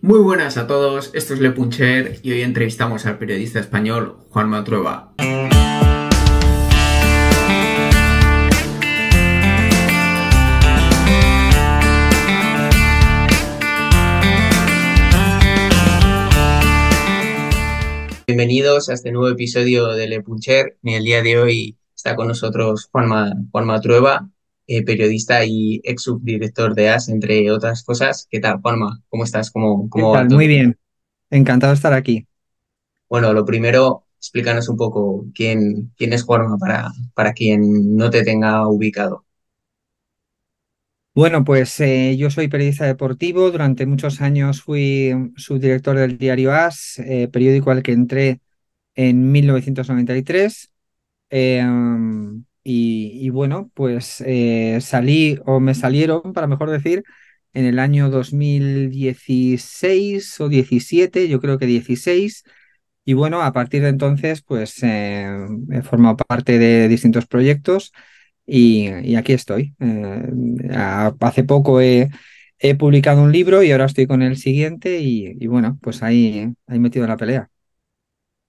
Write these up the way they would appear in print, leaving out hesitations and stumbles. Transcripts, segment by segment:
Muy buenas a todos, esto es Le Puncher y hoy entrevistamos al periodista español Juanma Trueba. Bienvenidos a este nuevo episodio de Le Puncher. En el día de hoy está con nosotros Juanma Trueba, periodista y ex subdirector de AS, entre otras cosas. ¿Qué tal, Juanma? ¿Cómo estás? ¿Qué ¿Cómo va tal? todo? Muy bien. Encantado de estar aquí. Bueno, lo primero, explícanos un poco quién es Juanma para quien no te tenga ubicado. Bueno, pues yo soy periodista deportivo. Durante muchos años fui subdirector del diario AS, periódico al que entré en 1993. Y bueno, pues salí o me salieron, para mejor decir, en el año 2016 o 17, yo creo que 16. Y bueno, a partir de entonces, pues he formado parte de distintos proyectos y aquí estoy. Hace poco he publicado un libro y ahora estoy con el siguiente y bueno, pues ahí metido en la pelea.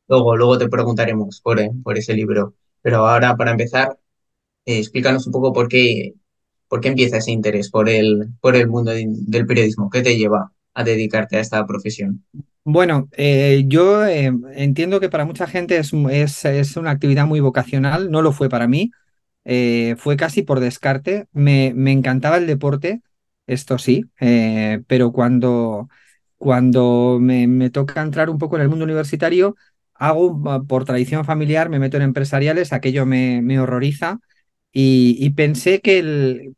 Luego te preguntaremos por ese libro. Pero ahora, para empezar, explícanos un poco por qué empieza ese interés por el mundo del periodismo. ¿Qué te lleva a dedicarte a esta profesión? Bueno, yo entiendo que para mucha gente es una actividad muy vocacional, no lo fue para mí. Fue casi por descarte. Me encantaba el deporte, esto sí, pero cuando me toca entrar un poco en el mundo universitario, por tradición familiar, me meto en empresariales, aquello me horroriza y pensé que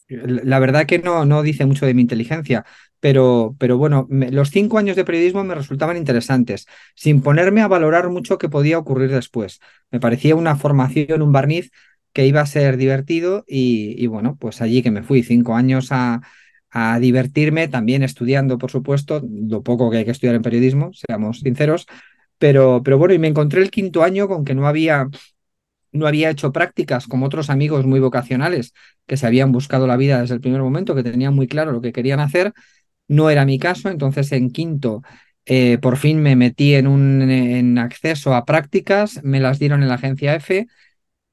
la verdad que no dice mucho de mi inteligencia. Pero bueno, los 5 años de periodismo me resultaban interesantes, sin ponerme a valorar mucho qué podía ocurrir después. Me parecía una formación, un barniz que iba a ser divertido y bueno, pues allí que me fui 5 años a divertirme, también estudiando, por supuesto, lo poco que hay que estudiar en periodismo, seamos sinceros, pero bueno, y me encontré el quinto año con que no había hecho prácticas como otros amigos muy vocacionales que se habían buscado la vida desde el primer momento, que tenían muy claro lo que querían hacer. No era mi caso, entonces en quinto por fin me metí en acceso a prácticas, me las dieron en la agencia F.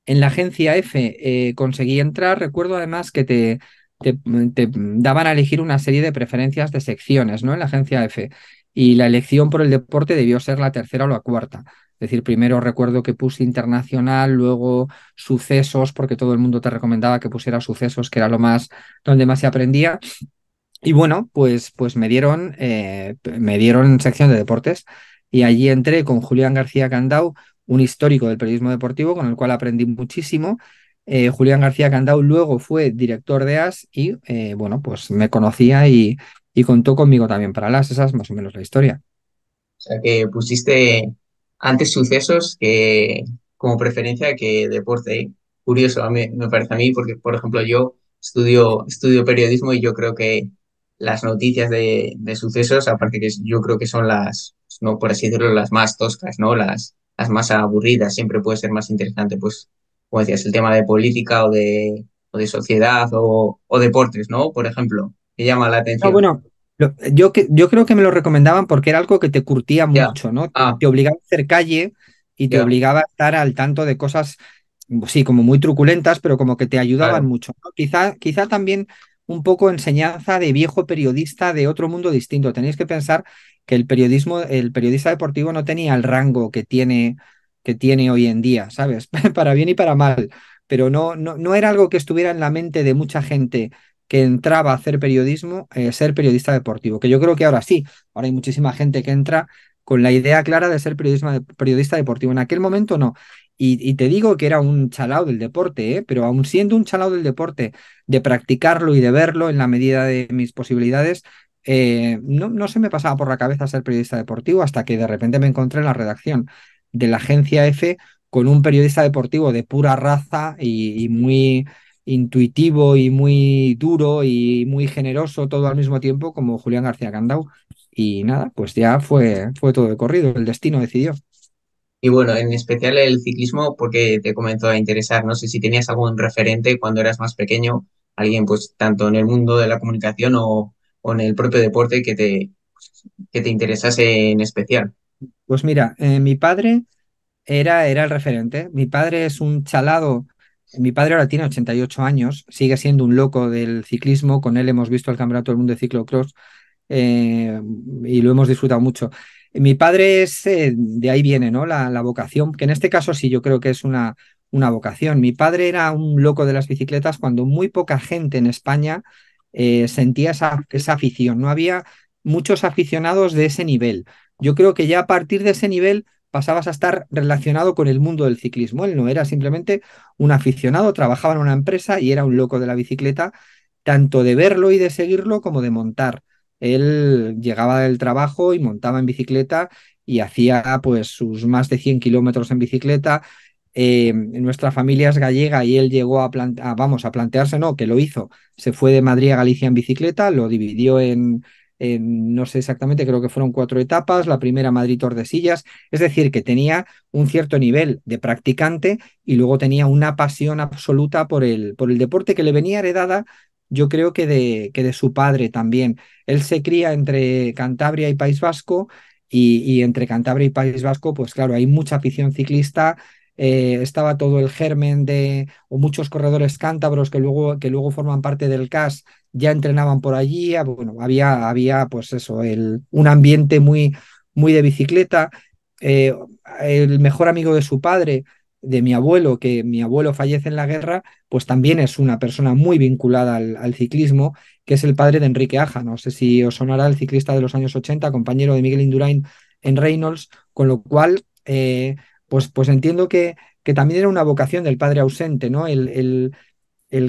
En la agencia F conseguí entrar. Recuerdo además que te, te daban a elegir una serie de preferencias de secciones, ¿no? En la agencia F. Y la elección por el deporte debió ser la tercera o la cuarta. Es decir, primero recuerdo que puse internacional, luego sucesos, porque todo el mundo te recomendaba que pusiera sucesos, que era donde más se aprendía. Y bueno, pues me dieron sección de deportes y allí entré con Julián García Candau, un histórico del periodismo deportivo con el cual aprendí muchísimo. Julián García Candau luego fue director de AS y bueno, pues me conocía y contó conmigo también para las. Esa es más o menos la historia. O sea, que pusiste antes sucesos que como preferencia que deporte. ¿Eh? Curioso, me parece a mí, porque, por ejemplo, yo estudio periodismo y yo creo que las noticias de sucesos, aparte que yo creo que son no por así decirlo, las más toscas, ¿no? Las más aburridas, siempre puede ser más interesante, pues, como decías, el tema de política o de sociedad o deportes, ¿no? Por ejemplo, que llama la No, atención. bueno, yo creo que me lo recomendaban porque era algo que te curtía Ya. mucho, ¿no? Te, Ah, te obligaba a hacer calle y te ya. obligaba a estar al tanto de cosas, sí, como muy truculentas, pero como que te ayudaban Claro. mucho, ¿no? Quizá también un poco enseñanza de viejo periodista de otro mundo distinto. Tenéis que pensar que el periodista deportivo no tenía el rango que tiene hoy en día, ¿sabes? Para bien y para mal. Pero no era algo que estuviera en la mente de mucha gente que entraba a hacer periodismo, ser periodista deportivo, que yo creo que ahora sí, ahora hay muchísima gente que entra con la idea clara de ser periodista deportivo. En aquel momento no. Y te digo que era un chalao del deporte, pero aun siendo un chalao del deporte, de practicarlo y de verlo en la medida de mis posibilidades, no se me pasaba por la cabeza ser periodista deportivo hasta que de repente me encontré en la redacción de la agencia F con un periodista deportivo de pura raza y muy intuitivo y muy duro y muy generoso todo al mismo tiempo como Julián García Candau. Y nada, pues ya fue todo de corrido, el destino decidió. Y bueno, en especial el ciclismo, porque te comenzó a interesar. No sé si tenías algún referente cuando eras más pequeño, alguien pues tanto en el mundo de la comunicación o en el propio deporte que que te interesase en especial. Pues mira, mi padre era el referente. Mi padre es un chalado. Mi padre ahora tiene 88 años, sigue siendo un loco del ciclismo. Con él hemos visto el Campeonato del Mundo de Ciclocross eh, y lo hemos disfrutado mucho. Mi padre es, de ahí viene, ¿no? La vocación, que en este caso sí, yo creo que es una vocación. Mi padre era un loco de las bicicletas cuando muy poca gente en España sentía esa afición. No había muchos aficionados de ese nivel. Yo creo que ya a partir de ese nivel pasabas a estar relacionado con el mundo del ciclismo. Él no era simplemente un aficionado, trabajaba en una empresa y era un loco de la bicicleta, tanto de verlo y de seguirlo como de montar. Él llegaba del trabajo y montaba en bicicleta y hacía pues sus más de 100 kilómetros en bicicleta. Nuestra familia es gallega y él llegó vamos, a plantearse, no, que lo hizo. Se fue de Madrid a Galicia en bicicleta, lo dividió no sé exactamente, creo que fueron 4 etapas. La primera Madrid-Tordesillas, es decir, que tenía un cierto nivel de practicante y luego tenía una pasión absoluta por el deporte que le venía heredada, yo creo que de su padre también. Él se cría entre Cantabria y País Vasco y entre Cantabria y País Vasco, pues claro, hay mucha afición ciclista. Estaba todo el germen o muchos corredores cántabros que luego forman parte del CAS, ya entrenaban por allí. Bueno, había pues eso, un ambiente muy de bicicleta. Eh, el mejor amigo de su padre, de mi abuelo, que mi abuelo fallece en la guerra, pues también es una persona muy vinculada al ciclismo, que es el padre de Enrique Aja. No sé si os sonará, el ciclista de los años 80, compañero de Miguel Indurain en Reynolds, con lo cual, pues entiendo que también era una vocación del padre ausente, ¿no? El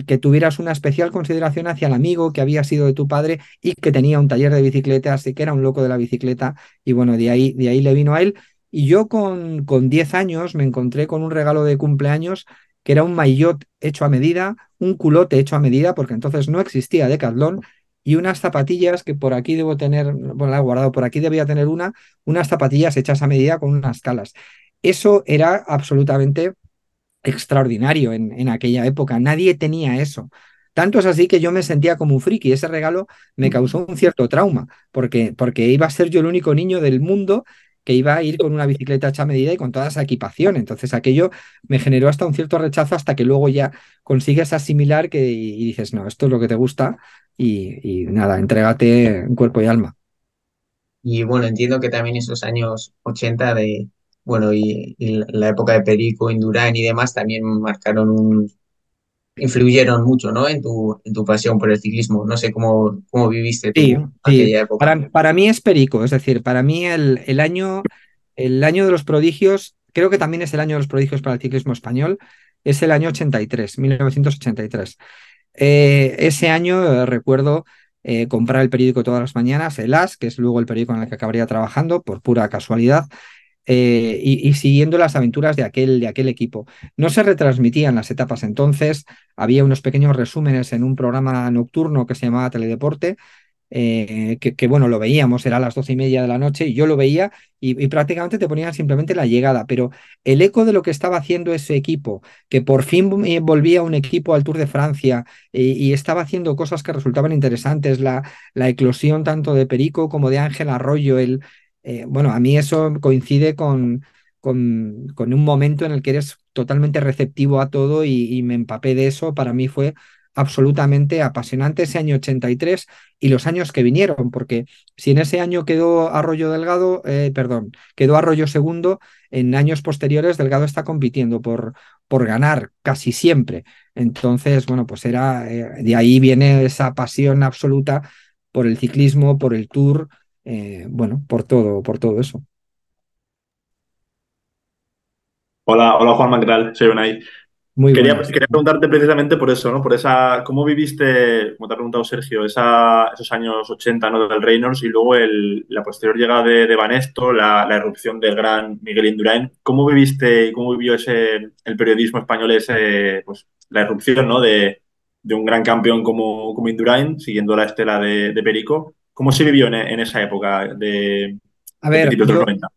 que tuvieras una especial consideración hacia el amigo que había sido de tu padre y que tenía un taller de bicicleta, así que era un loco de la bicicleta, y bueno, de ahí le vino a él. Y yo con 10 años me encontré con un regalo de cumpleaños que era un maillot hecho a medida, un culote hecho a medida, porque entonces no existía Decathlon, y unas zapatillas que por aquí debo tener, bueno, la he guardado, por aquí debía tener unas zapatillas hechas a medida con unas calas. Eso era absolutamente extraordinario en aquella época. Nadie tenía eso. Tanto es así que yo me sentía como un friki. Ese regalo me causó un cierto trauma, porque iba a ser yo el único niño del mundo que iba a ir con una bicicleta hecha a medida y con toda esa equipación. Entonces aquello me generó hasta un cierto rechazo hasta que luego ya consigues asimilar y dices, no, esto es lo que te gusta y nada, entrégate en cuerpo y alma. Y bueno, entiendo que también esos años 80 bueno, y la época de Perico, Indurain y demás también influyeron mucho, ¿no? En tu pasión por el ciclismo. No sé cómo viviste Sí, tú sí. aquella época. Para mí es perico, es decir, para mí el año de los prodigios, creo que también es el año de los prodigios para el ciclismo español, es el año 83, 1983. Ese año recuerdo comprar el periódico todas las mañanas, el As, que es luego el periódico en el que acabaría trabajando por pura casualidad, y siguiendo las aventuras de aquel equipo. No se retransmitían las etapas entonces, había unos pequeños resúmenes en un programa nocturno que se llamaba Teledeporte, bueno, lo veíamos, era a las 12:30 de la noche, y yo lo veía y prácticamente te ponían simplemente la llegada, pero el eco de lo que estaba haciendo ese equipo, que por fin volvía un equipo al Tour de Francia y estaba haciendo cosas que resultaban interesantes, la eclosión tanto de Perico como de Ángel Arroyo, bueno, a mí eso coincide con un momento en el que eres totalmente receptivo a todo y me empapé de eso. Para mí fue absolutamente apasionante ese año 83 y los años que vinieron, porque si en ese año quedó Arroyo Delgado, perdón, quedó Arroyo segundo, en años posteriores Delgado está compitiendo por ganar casi siempre. Entonces, bueno, pues de ahí viene esa pasión absoluta por el ciclismo, por el Tour, bueno, por todo eso. Hola, hola Juanma, ¿qué tal? Soy Unai. Muy buenas. Quería preguntarte precisamente por eso, ¿no? Por ¿cómo viviste, como te ha preguntado Sergio, esos años 80, ¿no? Del Reynolds y luego la posterior llegada de Banesto, la irrupción del gran Miguel Indurain. ¿Cómo viviste y cómo vivió el periodismo español pues, la irrupción, ¿no? De un gran campeón como Indurain, siguiendo la estela de Perico? ¿Cómo se vivió en esa época A de ver, principios de los 90?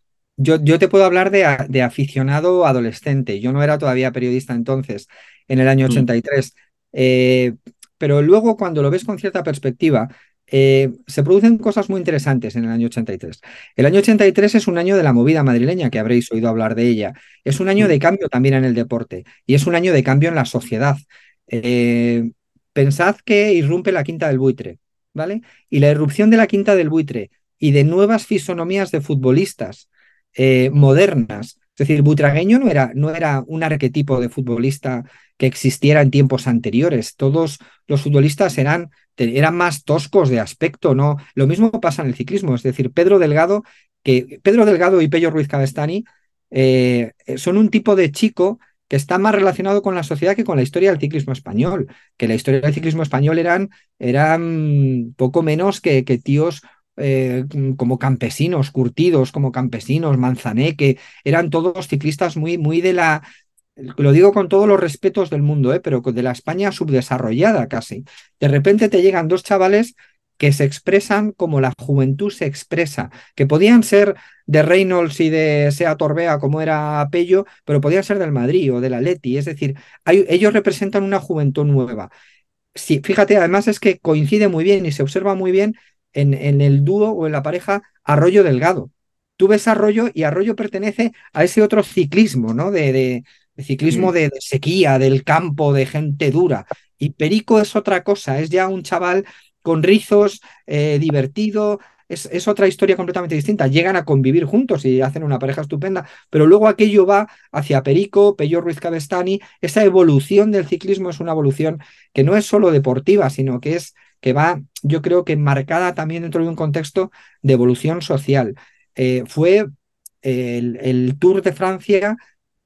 yo te puedo hablar de aficionado adolescente. Yo no era todavía periodista entonces, en el año Mm, 83. Pero luego, cuando lo ves con cierta perspectiva, se producen cosas muy interesantes en el año 83. El año 83 es un año de la movida madrileña, que habréis oído hablar de ella. Es un año de cambio también en el deporte y es un año de cambio en la sociedad. Eh, Pensad que irrumpe la Quinta del Buitre, ¿vale? Y la irrupción de la Quinta del Buitre y de nuevas fisonomías de futbolistas modernas. Es decir, Butragueño no era un arquetipo de futbolista que existiera en tiempos anteriores. Todos los futbolistas eran más toscos de aspecto, ¿no? Lo mismo pasa en el ciclismo, es decir, Pedro Delgado y Pello Ruiz Cabestany son un tipo de chico que está más relacionado con la sociedad que con la historia del ciclismo español, que la historia del ciclismo español eran poco menos que tíos como campesinos, curtidos como campesinos, Manzaneque, eran todos ciclistas muy lo digo con todos los respetos del mundo, pero de la España subdesarrollada casi. De repente te llegan dos chavales que se expresan como la juventud se expresa, que podían ser de Reynolds y de Sea Torbea como era Pello, pero podían ser del Madrid o del Atleti, es decir, ellos representan una juventud nueva. Sí, fíjate, además es que coincide muy bien y se observa muy bien en el dúo o en la pareja Arroyo Delgado. Tú ves Arroyo y Arroyo pertenece a ese otro ciclismo, ¿no? De ciclismo de sequía, del campo, de gente dura. Y Perico es otra cosa, es ya un chaval con rizos, divertido, es otra historia completamente distinta. Llegan a convivir juntos y hacen una pareja estupenda, pero luego aquello va hacia Perico, Pello Ruiz Cabestany. Esa evolución del ciclismo es una evolución que no es solo deportiva, sino que va, yo creo que marcada también dentro de un contexto de evolución social. Fue el Tour de Francia,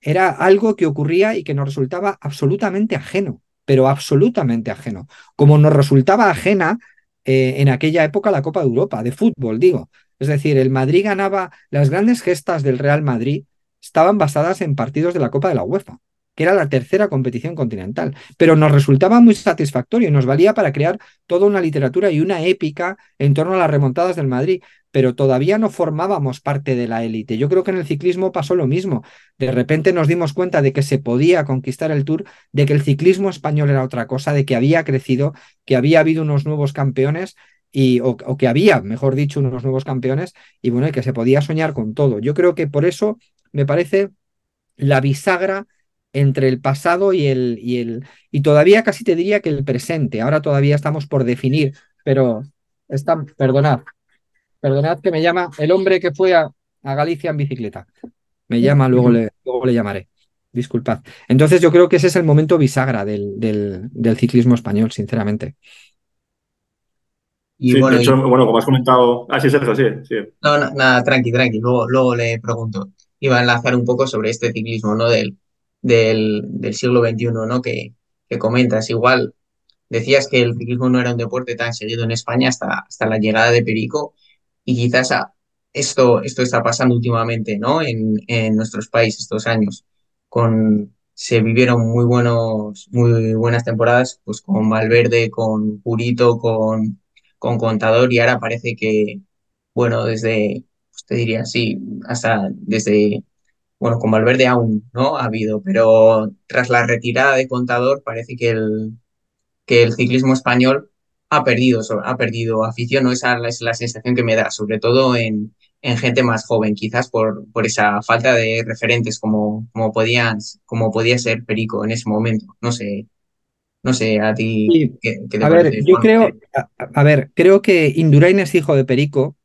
era algo que ocurría y que nos resultaba absolutamente ajeno, pero absolutamente ajeno, como nos resultaba ajena en aquella época la Copa de Europa, de fútbol, digo. Es decir, el Madrid ganaba, las grandes gestas del Real Madrid estaban basadas en partidos de la Copa de la UEFA, que era la tercera competición continental, pero nos resultaba muy satisfactorio y nos valía para crear toda una literatura y una épica en torno a las remontadas del Madrid, pero todavía no formábamos parte de la élite. Yo creo que en el ciclismo pasó lo mismo. De repente nos dimos cuenta de que se podía conquistar el Tour, de que el ciclismo español era otra cosa, de que había crecido, que había habido unos nuevos campeones o que había, mejor dicho, unos nuevos campeones y bueno, y que se podía soñar con todo. Yo creo que por eso me parece la bisagra entre el pasado y todavía casi te diría que el presente. Ahora todavía estamos por definir, pero perdonad que me llama el hombre que fue a Galicia en bicicleta. Me llama, luego le llamaré. Disculpad. Entonces yo creo que ese es el momento bisagra del ciclismo español, sinceramente. Y Sí, de bueno, hecho, bueno, como has comentado. Ah, sí, Sergio, sí, sí. no, nada, tranqui, luego le pregunto. Iba a enlazar un poco sobre este ciclismo, ¿no? Del siglo XXI, ¿no? Que comentas. Igual decías que el ciclismo no era un deporte tan seguido en España hasta la llegada de Perico y quizás esto está pasando últimamente, ¿no? En nuestros países estos años. Se vivieron muy buenas temporadas, pues con Valverde, con Purito, con Contador y ahora parece que, bueno, pues te diría así, hasta desde, bueno, con Valverde aún, ¿no? Ha habido, pero tras la retirada de Contador parece que el ciclismo español ha perdido afición, ¿no? Esa es la sensación que me da, sobre todo en gente más joven, quizás por esa falta de referentes como podía ser Perico en ese momento. No sé a ti Y, qué te a ver, parece, yo Juan. creo, creo que Indurain es hijo de Perico,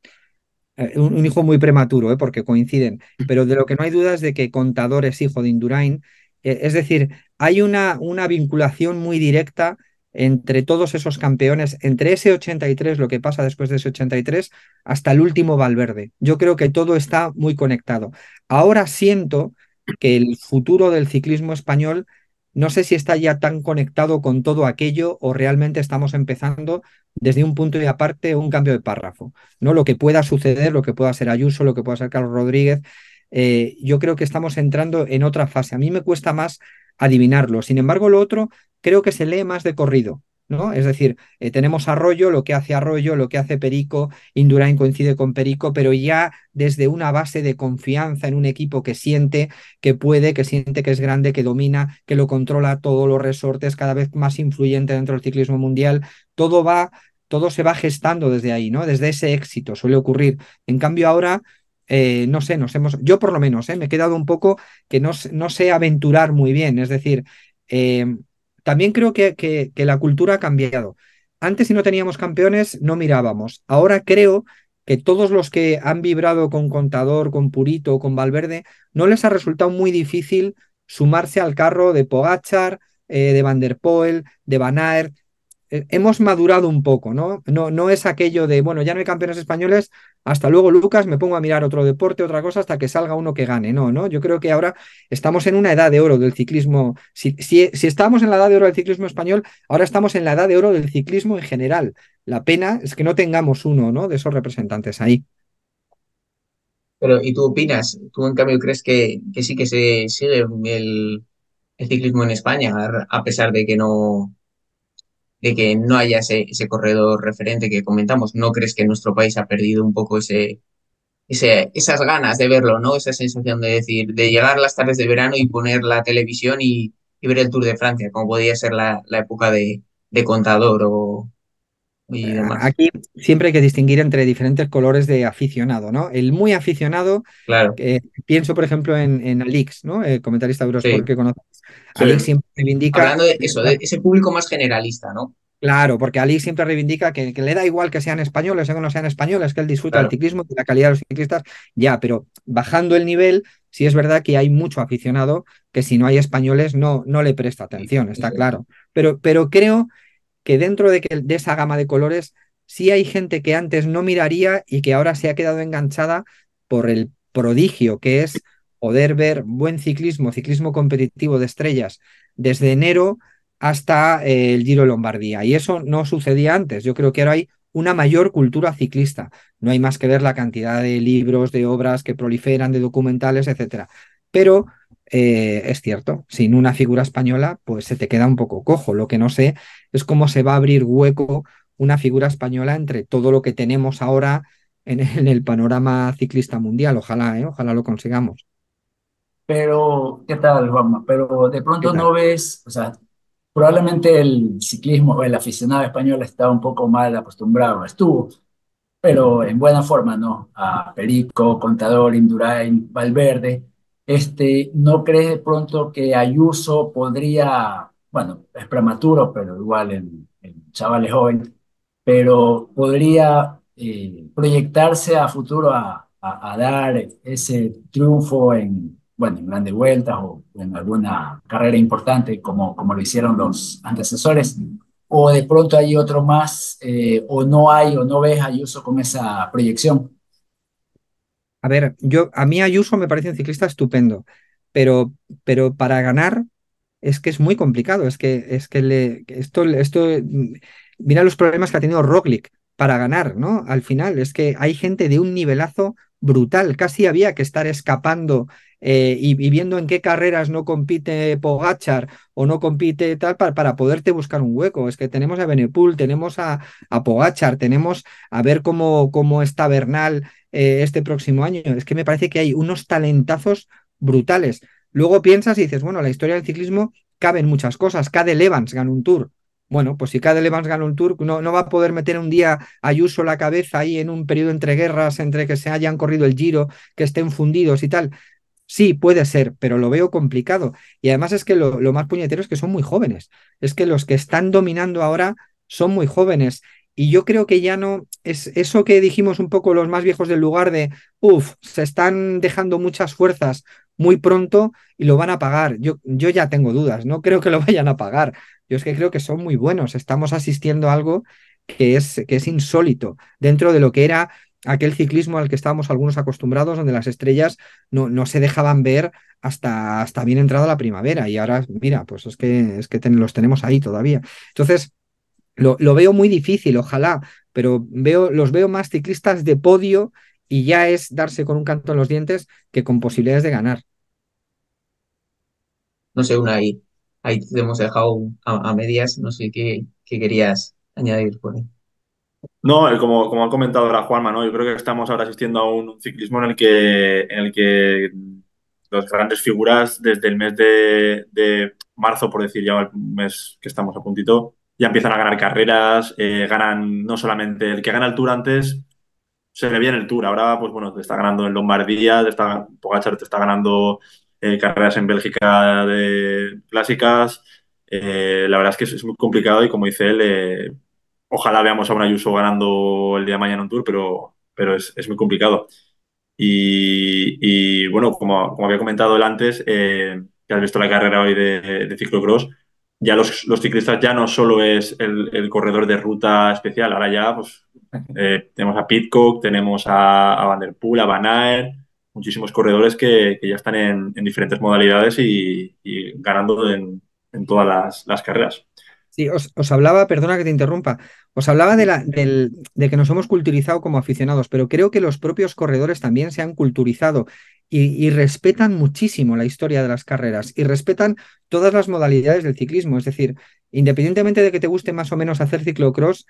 un hijo muy prematuro, porque coinciden, pero de lo que no hay duda es de que Contador es hijo de Indurain. Es decir, hay una vinculación muy directa entre todos esos campeones, entre ese 83, lo que pasa después de ese 83, hasta el último Valverde. Yo creo que todo está muy conectado. Ahora siento que el futuro del ciclismo español, no sé si está ya tan conectado con todo aquello o realmente estamos empezando desde un punto y aparte un cambio de párrafo. ¿No? Lo que pueda suceder, lo que pueda ser Ayuso, lo que pueda ser Carlos Rodríguez, yo creo que estamos entrando en otra fase. A mí me cuesta más adivinarlo. Sin embargo, lo otro creo que se lee más de corrido, ¿no? Es decir, tenemos Arroyo, lo que hace Arroyo, lo que hace Perico, Indurain coincide con Perico, pero ya desde una base de confianza en un equipo que siente que puede, que siente que es grande, que domina, que lo controla todos los resortes, cada vez más influyente dentro del ciclismo mundial. Todo va todo se va gestando desde ahí, ¿no? Desde ese éxito suele ocurrir. En cambio ahora, no sé, yo por lo menos, me he quedado un poco que no sé aventurar muy bien. Es decir, eh, también creo que la cultura ha cambiado. Antes, si no teníamos campeones, no mirábamos. Ahora creo que todos los que han vibrado con Contador, con Purito, con Valverde, no les ha resultado muy difícil sumarse al carro de Pogačar, de Van der Poel, de Van Aert. Hemos madurado un poco, ¿no? No es aquello de, bueno, ya no hay campeones españoles, hasta luego, Lucas, me pongo a mirar otro deporte, otra cosa, hasta que salga uno que gane. No, ¿no? Yo creo que ahora estamos en una edad de oro del ciclismo. Si estábamos en la edad de oro del ciclismo español, ahora estamos en la edad de oro del ciclismo en general. La pena es que no tengamos uno, ¿no? De esos representantes ahí. Pero, ¿y tú opinas? ¿Tú en cambio crees que sí que se sigue el ciclismo en España, a pesar de que no haya ese corredor referente que comentamos? ¿No crees que nuestro país ha perdido un poco esas ganas de verlo, ¿no? Esa sensación de decir, de llegar las tardes de verano y poner la televisión y ver el Tour de Francia, como podía ser la época de Contador y demás? Aquí siempre hay que distinguir entre diferentes colores de aficionado, ¿no? El muy aficionado, Claro, pienso por ejemplo en Alix, ¿no? El comentarista de Eurosport sí, que conoces. Sí. Alix siempre reivindica. hablando de eso, de ese público más generalista, ¿no? Claro, porque Ali siempre reivindica que le da igual que sean españoles o que no sean españoles, que él disfruta del Claro, ciclismo, de la calidad de los ciclistas, ya, pero bajando el nivel, sí es verdad que hay mucho aficionado que si no hay españoles no le presta sí, atención, está eso es. claro. Pero creo que dentro de esa gama de colores, sí hay gente que antes no miraría y que ahora se ha quedado enganchada por el prodigio que es poder ver buen ciclismo, ciclismo competitivo de estrellas, desde enero hasta el Giro de Lombardía. Y eso no sucedía antes. Yo creo que ahora hay una mayor cultura ciclista. No hay más que ver la cantidad de libros, de obras que proliferan, de documentales, etcétera. Pero es cierto, sin una figura española, pues se te queda un poco cojo. Lo que no sé es cómo se va a abrir hueco una figura española entre todo lo que tenemos ahora en el panorama ciclista mundial. Ojalá, ojalá lo consigamos. Pero, ¿qué tal, Juanma? Pero de ¿Qué pronto tal? no ves, o sea, probablemente el ciclismo o el aficionado español está un poco mal acostumbrado, estuvo, pero en buena forma, ¿no? A Perico, Contador, Indurain, Valverde. ¿No crees de pronto que Ayuso podría, bueno, es prematuro, pero igual en chavales jóvenes, pero podría proyectarse a futuro a dar ese triunfo en, bueno, en grandes vueltas o en alguna carrera importante como lo hicieron los antecesores? ¿O de pronto hay otro más, o no hay, o no ves a Ayuso con esa proyección? A ver, a mí Ayuso me parece un ciclista estupendo, pero, pero para ganar es que es muy complicado. Mira los problemas que ha tenido Roglic para ganar, ¿no? Al final, es que hay gente de un nivelazo brutal. Casi había que estar escapando y viendo en qué carreras no compite Pogachar o no compite tal para poderte buscar un hueco. Es que tenemos a Benepul, tenemos a Pogachar, tenemos a ver cómo está Bernal este próximo año. Es que me parece que hay unos talentazos brutales. Luego piensas y dices, bueno, la historia del ciclismo caben muchas cosas. Cadel Evans ganó un Tour. Bueno, pues si Cadel Evans gana un Tour, no va a poder meter un día a Ayuso la cabeza ahí en un periodo entre guerras, entre que se hayan corrido el Giro, que estén fundidos y tal. Sí, puede ser, pero lo veo complicado. Y además es que lo más puñetero es que son muy jóvenes. Es que los que están dominando ahora son muy jóvenes. Y yo creo que ya no es eso que dijimos un poco los más viejos del lugar de, se están dejando muchas fuerzas muy pronto y lo van a pagar. Yo ya tengo dudas, no creo que lo vayan a pagar. Yo es que creo que son muy buenos. Estamos asistiendo a algo que es insólito dentro de lo que era aquel ciclismo al que estábamos algunos acostumbrados, donde las estrellas no se dejaban ver hasta bien entrada la primavera. Y ahora, mira, pues es que los tenemos ahí todavía. Entonces, lo veo muy difícil, ojalá, pero los veo más ciclistas de podio y ya es darse con un canto en los dientes que con posibilidades de ganar. No sé, ahí te hemos dejado a medias, no sé qué querías añadir por ahí. No, como ha comentado ahora Juanma, ¿no? Yo creo que estamos ahora asistiendo a un ciclismo en el que las grandes figuras desde el mes de marzo, por decir ya el mes que estamos a puntito, ya empiezan a ganar carreras, ganan no solamente el que gana el Tour antes, se le viene el Tour. Ahora, pues bueno, te está ganando en Lombardía, Pogačar te está ganando carreras en Bélgica de clásicas. La verdad es que es muy complicado y como dice él, ojalá veamos a un Ayuso ganando el día de mañana un Tour, pero es muy complicado. Bueno, como había comentado él antes, que has visto la carrera hoy de ciclocross, ya los ciclistas ya no solo es el corredor de ruta especial, ahora ya pues, tenemos a Pidcock, tenemos a Van der Poel, a Van Aert, muchísimos corredores que ya están en diferentes modalidades y ganando en todas las carreras. Sí, os hablaba, perdona que te interrumpa, os hablaba de que nos hemos culturizado como aficionados, pero creo que los propios corredores también se han culturizado y respetan muchísimo la historia de las carreras y respetan todas las modalidades del ciclismo. Es decir, independientemente de que te guste más o menos hacer ciclocross,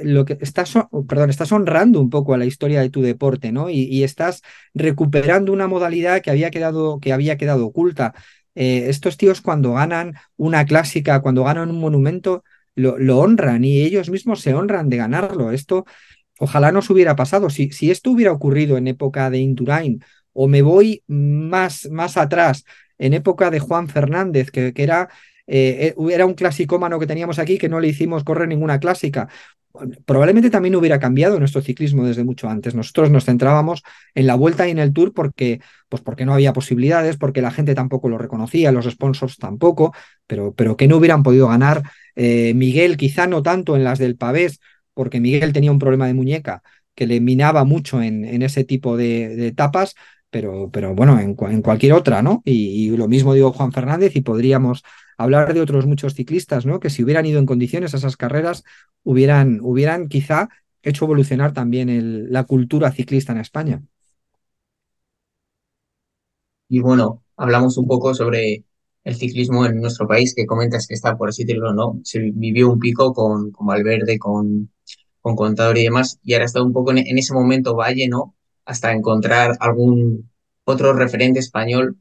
lo que estás honrando un poco a la historia de tu deporte, ¿no? Y estás recuperando una modalidad que había quedado oculta. Estos tíos cuando ganan una clásica, cuando ganan un monumento, lo honran y ellos mismos se honran de ganarlo. Esto ojalá nos hubiera pasado. Si esto hubiera ocurrido en época de Indurain o me voy más atrás, en época de Juan Fernández, que era un clasicómano que teníamos aquí que no le hicimos correr ninguna clásica. Probablemente también hubiera cambiado nuestro ciclismo desde mucho antes. Nosotros nos centrábamos en la Vuelta y en el Tour porque no había posibilidades, porque la gente tampoco lo reconocía, los sponsors tampoco, pero que no hubieran podido ganar. Miguel, quizá no tanto en las del Pavés, porque Miguel tenía un problema de muñeca que le minaba mucho en ese tipo de etapas, pero bueno, en cualquier otra, ¿no? Y lo mismo digo Juan Fernández y podríamos hablar de otros muchos ciclistas, ¿no? Que si hubieran ido en condiciones a esas carreras, hubieran quizá hecho evolucionar también la cultura ciclista en España. Y bueno, hablamos un poco sobre el ciclismo en nuestro país, que comentas que está, por así decirlo, ¿no? Se vivió un pico con Valverde, con Contador y demás, y ahora está un poco en ese momento valle, ¿no? Hasta encontrar algún otro referente español.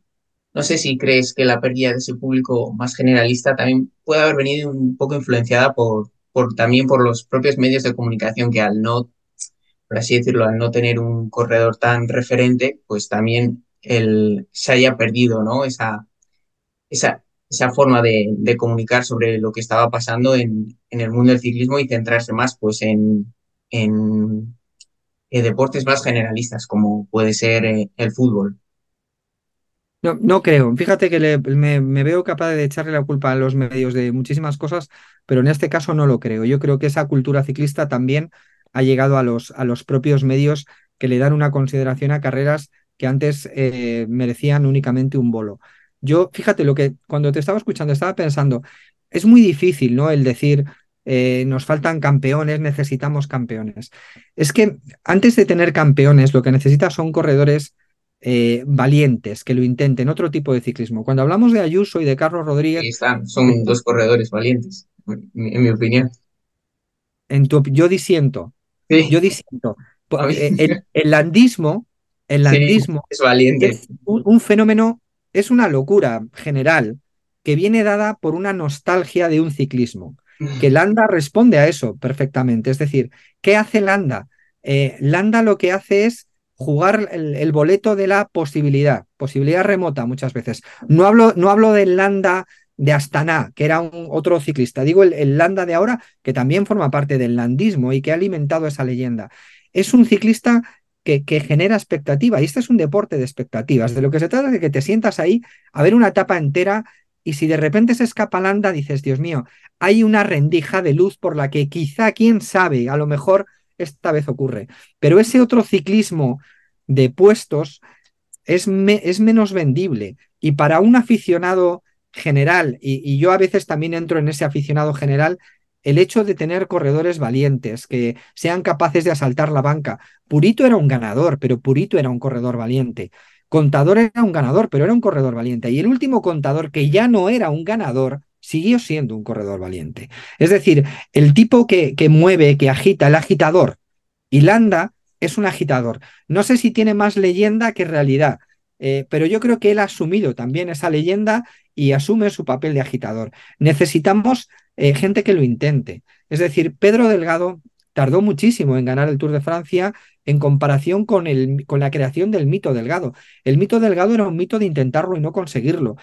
No sé si crees que la pérdida de ese público más generalista también puede haber venido un poco influenciada también por los propios medios de comunicación que al no, por así decirlo, al no tener un corredor tan referente, pues también se haya perdido, ¿no? Esa forma de comunicar sobre lo que estaba pasando en el mundo del ciclismo y centrarse más pues en deportes más generalistas, como puede ser el fútbol. No, no creo. Fíjate que me veo capaz de echarle la culpa a los medios de muchísimas cosas, pero en este caso no lo creo. Yo creo que esa cultura ciclista también ha llegado a los propios medios que le dan una consideración a carreras que antes merecían únicamente un bolo. Yo, fíjate, cuando te estaba escuchando, estaba pensando, es muy difícil, ¿no? El decir, nos faltan campeones, necesitamos campeones. Es que antes de tener campeones, lo que necesitas son corredores valientes, que lo intenten, otro tipo de ciclismo. Cuando hablamos de Ayuso y de Carlos Ahí Rodríguez, están, son dos corredores valientes, en mi opinión. yo disiento, Sí, yo disiento. a mí, El landismo, el sí, landismo es valiente. es un fenómeno, es una locura general que viene dada por una nostalgia de un ciclismo. Que Landa responde a eso perfectamente. Es decir, ¿qué hace Landa? Landa lo que hace es jugar el boleto de la posibilidad remota muchas veces. No hablo del Landa de Astana, que era otro ciclista. Digo el Landa de ahora, que también forma parte del landismo y que ha alimentado esa leyenda. Es un ciclista que genera expectativa. Y este es un deporte de expectativas. De lo que se trata es de que te sientas ahí a ver una etapa entera y si de repente se escapa Landa, dices, Dios mío, hay una rendija de luz por la que quizá, quién sabe, a lo mejor esta vez ocurre. Pero ese otro ciclismo de puestos es menos vendible. Y para un aficionado general, y yo a veces también entro en ese aficionado general, el hecho de tener corredores valientes que sean capaces de asaltar la banca. Purito era un ganador, pero Purito era un corredor valiente. Contador era un ganador, pero era un corredor valiente. Y el último Contador, que ya no era un ganador, siguió siendo un corredor valiente. Es decir, el tipo que mueve, que agita, el agitador. Y Landa es un agitador. No sé si tiene más leyenda que realidad, pero yo creo que él ha asumido también esa leyenda y asume su papel de agitador. Necesitamos gente que lo intente. Es decir, Pedro Delgado tardó muchísimo en ganar el Tour de Francia en comparación con la creación del mito Delgado. El mito Delgado era un mito de intentarlo y no conseguirlo.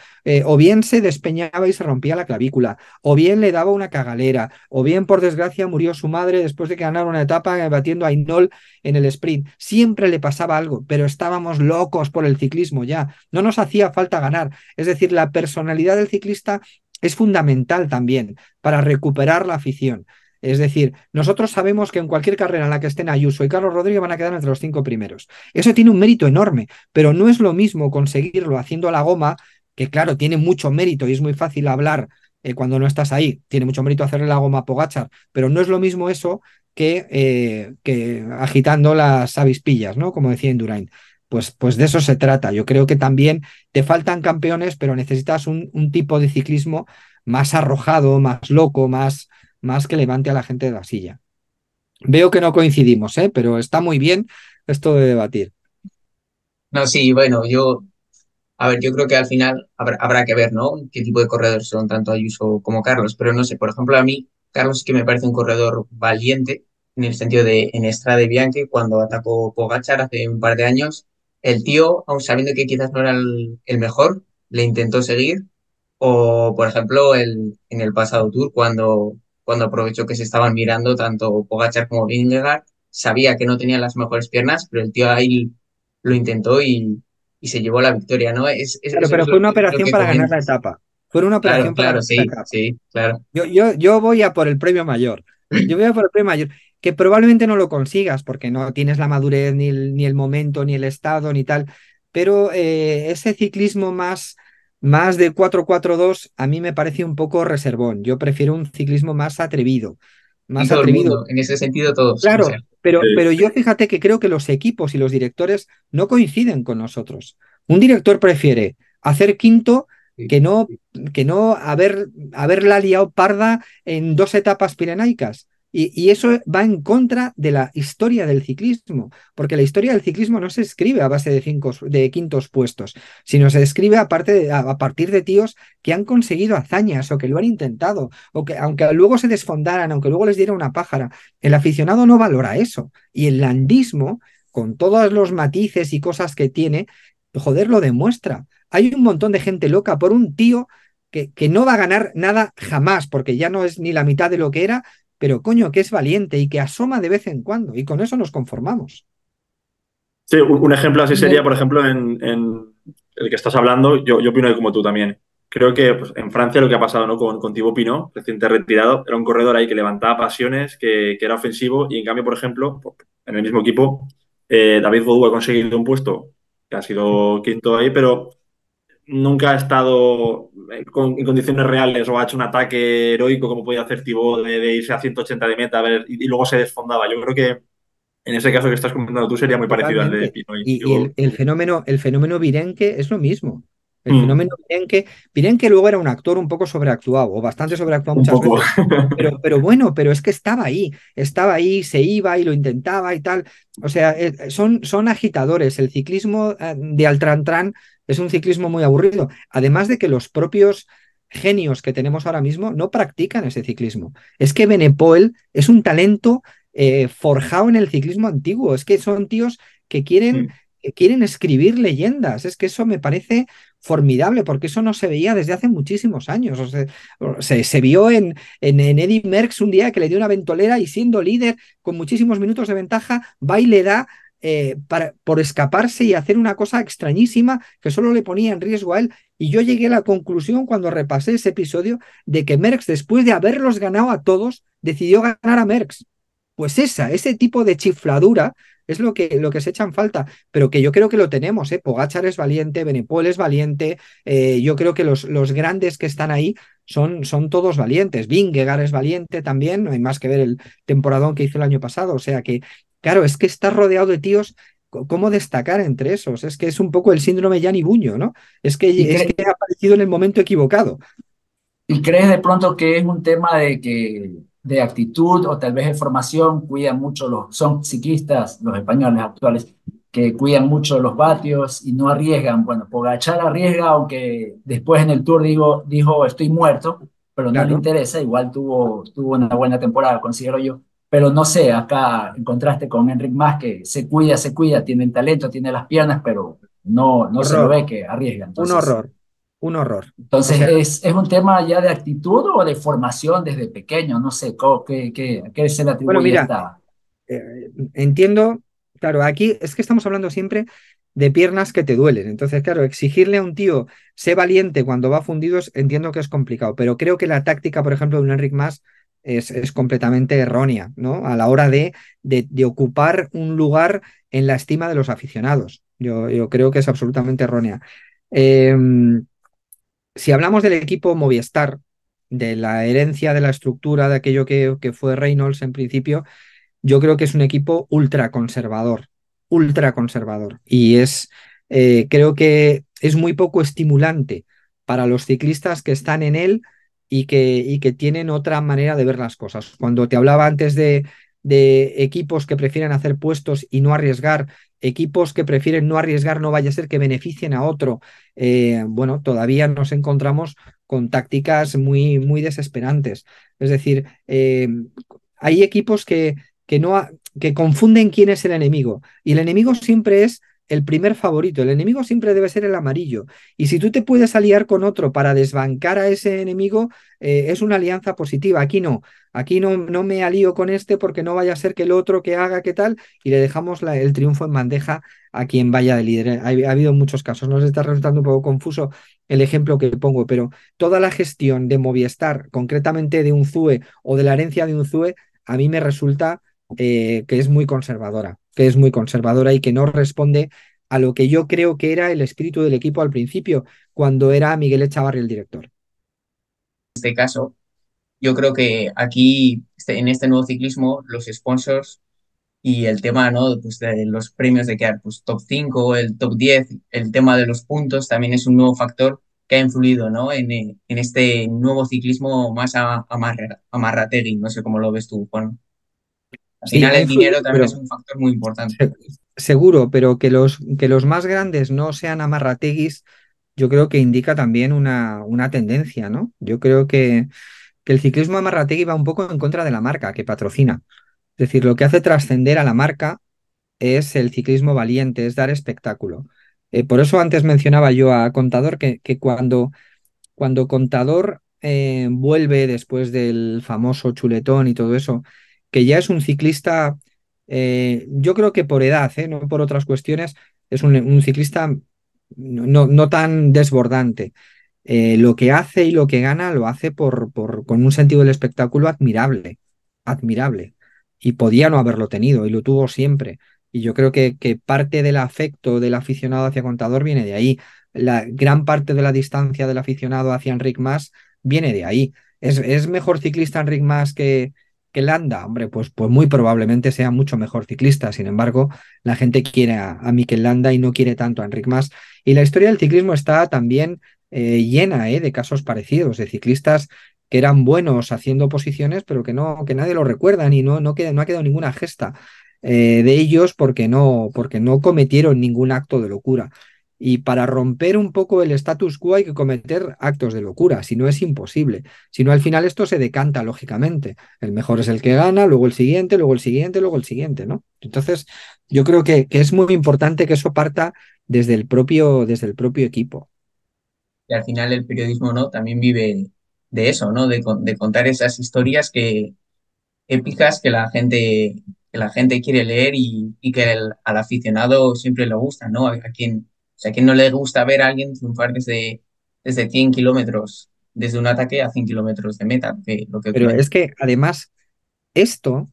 O bien se despeñaba y se rompía la clavícula, o bien le daba una cagalera, o bien, por desgracia, murió su madre después de ganar una etapa batiendo a Hinault en el sprint. Siempre le pasaba algo, pero estábamos locos por el ciclismo ya. No nos hacía falta ganar. Es decir, la personalidad del ciclista es fundamental también para recuperar la afición. Es decir, nosotros sabemos que en cualquier carrera en la que estén Ayuso y Carlos Rodríguez van a quedar entre los 5 primeros. Eso tiene un mérito enorme, pero no es lo mismo conseguirlo haciendo la goma, que claro, tiene mucho mérito y es muy fácil hablar cuando no estás ahí. Tiene mucho mérito hacerle la goma a Pogačar, pero no es lo mismo eso que agitando las avispillas, ¿no? Como decía Indurain. Pues de eso se trata. Yo creo que también te faltan campeones, pero necesitas un tipo de ciclismo más arrojado, más loco, más que levante a la gente de la silla. Veo que no coincidimos, ¿eh? Pero está muy bien esto de debatir. No, sí, bueno, a ver, yo creo que al final habrá que ver, ¿no? Qué tipo de corredores son tanto Ayuso como Carlos, pero no sé, por ejemplo, a mí, Carlos sí que me parece un corredor valiente, en el sentido de en Strade Bianche, cuando atacó Pogačar hace un par de años, el tío, aun sabiendo que quizás no era el mejor, le intentó seguir, o por ejemplo, en el pasado Tour, cuando aprovechó que se estaban mirando tanto Pogačar como Vingegaard, sabía que no tenía las mejores piernas, pero el tío ahí lo intentó y se llevó la victoria, ¿no? Claro, Eso pero es fue una lo operación que para ganar la comentas. etapa. Fue una Claro, operación para claro, ganar la sí, etapa. sí, claro. Yo voy a por el premio mayor. Yo voy a por el premio mayor, que probablemente no lo consigas porque no tienes la madurez, ni el momento, ni el estado, ni tal. Pero ese ciclismo más de 4-4-2 a mí me parece un poco reservón. Yo prefiero un ciclismo más atrevido. Y Más todo el atrevido. mundo, en ese sentido todos. O sea, Claro, pero Sí. yo fíjate que creo que los equipos y los directores no coinciden con nosotros. Un director prefiere hacer quinto sí. que no haberla liado parda en 2 etapas pirenaicas. Y eso va en contra de la historia del ciclismo, porque la historia del ciclismo no se escribe a base de quintos puestos, sino se escribe a partir de tíos que han conseguido hazañas o que lo han intentado, o que aunque luego se desfondaran, aunque luego les diera una pájara, el aficionado no valora eso. Y el landismo, con todos los matices y cosas que tiene, joder, lo demuestra. Hay un montón de gente loca por un tío que no va a ganar nada jamás, porque ya no es ni la mitad de lo que era, pero coño, que es valiente y que asoma de vez en cuando. Y con eso nos conformamos. Sí, un ejemplo así sería, por ejemplo, en el que estás hablando, yo opino como tú también. Creo que pues, en Francia lo que ha pasado, ¿no? Con Thibaut Pinot, reciente retirado, era un corredor ahí que levantaba pasiones, que era ofensivo, y en cambio, por ejemplo, en el mismo equipo, David Gaudu ha conseguido un puesto que ha sido quinto ahí, pero nunca ha estado en condiciones reales o ha hecho un ataque heroico como podía hacer Thibaut de irse a 180 de meta a ver, y luego se desfondaba. Yo creo que en ese caso que estás comentando tú sería muy parecido al de Totalmente. Pinot y Y Thibaut. el fenómeno Virenque es lo mismo. El Mm, fenómeno Virenque luego era un actor un poco sobreactuado, o bastante sobreactuado un muchas poco. veces. Pero bueno, pero es que estaba ahí, se iba y lo intentaba y tal. O sea, son agitadores. El ciclismo de Altrantrán es un ciclismo muy aburrido. Además de que los propios genios que tenemos ahora mismo no practican ese ciclismo. Es que Benepoel es un talento forjado en el ciclismo antiguo. Es que son tíos que quieren, Mm. que quieren escribir leyendas. Es que eso me parece formidable, porque eso no se veía desde hace muchísimos años. O sea, se vio en Eddy Merckx un día que le dio una ventolera y siendo líder con muchísimos minutos de ventaja, va y le da por escaparse y hacer una cosa extrañísima que solo le ponía en riesgo a él. Y yo llegué a la conclusión cuando repasé ese episodio de que Merckx, después de haberlos ganado a todos, decidió ganar a Merckx. Pues ese tipo de chifladura es lo que se echa en falta, pero que yo creo que lo tenemos, ¿eh? Pogačar es valiente, Benepol es valiente, yo creo que los grandes que están ahí son todos valientes. Vingegaard es valiente también, no hay más que ver el temporadón que hizo el año pasado, o sea que, claro, es que estás rodeado de tíos. ¿Cómo destacar entre esos? Es que es un poco el síndrome Gianni Buño, ¿no? Es ¿Y, que, es cre- que ha aparecido en el momento equivocado. y crees de pronto que es un tema de actitud o tal vez de formación? Cuidan mucho son ciclistas, los españoles actuales, que cuidan mucho los vatios y no arriesgan. Bueno, Pogačar arriesga, aunque después en el Tour dijo estoy muerto, pero no le claro. interesa, igual tuvo una buena temporada, considero yo. Pero no sé, acá en contraste con Enric Mas, que se cuida, tiene el talento, tiene las piernas, pero no se lo Horror, ve que arriesga. un Entonces, horror, un horror. O entonces sea, es un tema ya de actitud o de formación desde pequeño, no sé, ¿a qué se le bueno, atribuye mira, esta? entiendo, claro, aquí es que estamos hablando siempre de piernas que te duelen. Entonces, claro, exigirle a un tío sé valiente cuando va fundido, entiendo que es complicado, pero creo que la táctica, por ejemplo, de un Enric Mas es completamente errónea, ¿no? A la hora de ocupar un lugar en la estima de los aficionados. Yo creo que es absolutamente errónea. Eh, si hablamos del equipo Movistar, de la herencia de la estructura de aquello que fue Reynolds en principio, yo creo que es un equipo ultra conservador, ultra conservador. Y creo que es muy poco estimulante para los ciclistas que están en él y que tienen otra manera de ver las cosas. Cuando te hablaba antes de equipos que prefieren hacer puestos y no arriesgar, equipos que prefieren no arriesgar, no vaya a ser que beneficien a otro, bueno, todavía nos encontramos con tácticas muy, muy desesperantes. Es decir, hay equipos que confunden quién es el enemigo. Y el enemigo siempre es el primer favorito. El enemigo siempre debe ser el amarillo. Y si tú te puedes aliar con otro para desbancar a ese enemigo, es una alianza positiva. Aquí no. Aquí no me alío con este porque no vaya a ser que el otro que haga qué tal y le dejamos el triunfo en bandeja a quien vaya de líder. Ha habido muchos casos. Nos está resultando un poco confuso el ejemplo que pongo, pero toda la gestión de Movistar, concretamente de un ZUE o de la herencia de un ZUE, a mí me resulta que es muy conservadora y que no responde a lo que yo creo que era el espíritu del equipo al principio, cuando era Miguel Echavarri el director. Este caso, yo creo que aquí, en este nuevo ciclismo, los sponsors y el tema, ¿no? Pues de los premios de quedar pues, top 5 el top 10 el tema de los puntos también es un nuevo factor que ha influido, ¿no? En este nuevo ciclismo más amarrategui, no sé cómo lo ves tú, Juan. Al Sí, final ha el dinero influido, también es pero un factor muy importante. se- seguro, pero que los más grandes no sean amarrateguis, yo creo que indica también una tendencia, ¿no? Yo creo que el ciclismo amarrategui va un poco en contra de la marca que patrocina. Es decir, lo que hace trascender a la marca es el ciclismo valiente, es dar espectáculo. Por eso antes mencionaba yo a Contador que cuando Contador vuelve después del famoso chuletón y todo eso, que ya es un ciclista, yo creo que por edad, no por otras cuestiones, es un ciclista no tan desbordante. Lo que hace y lo que gana lo hace con un sentido del espectáculo admirable, admirable. Y podía no haberlo tenido y lo tuvo siempre. Y yo creo que parte del afecto del aficionado hacia Contador viene de ahí. La gran parte de la distancia del aficionado hacia Enric Mas viene de ahí. ¿Es mejor ciclista Enric Mas que Landa? Hombre, pues muy probablemente sea mucho mejor ciclista. Sin embargo, la gente quiere a Mikel Landa y no quiere tanto a Enric Mas. Y la historia del ciclismo está también llena de casos parecidos, de ciclistas que eran buenos haciendo posiciones, pero que nadie lo recuerda y no ha quedado ninguna gesta de ellos porque no cometieron ningún acto de locura. Y para romper un poco el status quo hay que cometer actos de locura, si no es imposible. Si no, al final esto se decanta, lógicamente. El mejor es el que gana, luego el siguiente, luego el siguiente, luego el siguiente, ¿no? Entonces, yo creo que es muy importante que eso parta desde el propio equipo. Y al final el periodismo, ¿no? También vive de eso, ¿no? De contar esas historias épicas que la gente quiere leer y que al aficionado siempre le gusta, ¿no? A quien no le gusta ver a alguien triunfar desde 100 kilómetros, desde un ataque a 100 kilómetros de meta, que lo que Pero comenta. es que además esto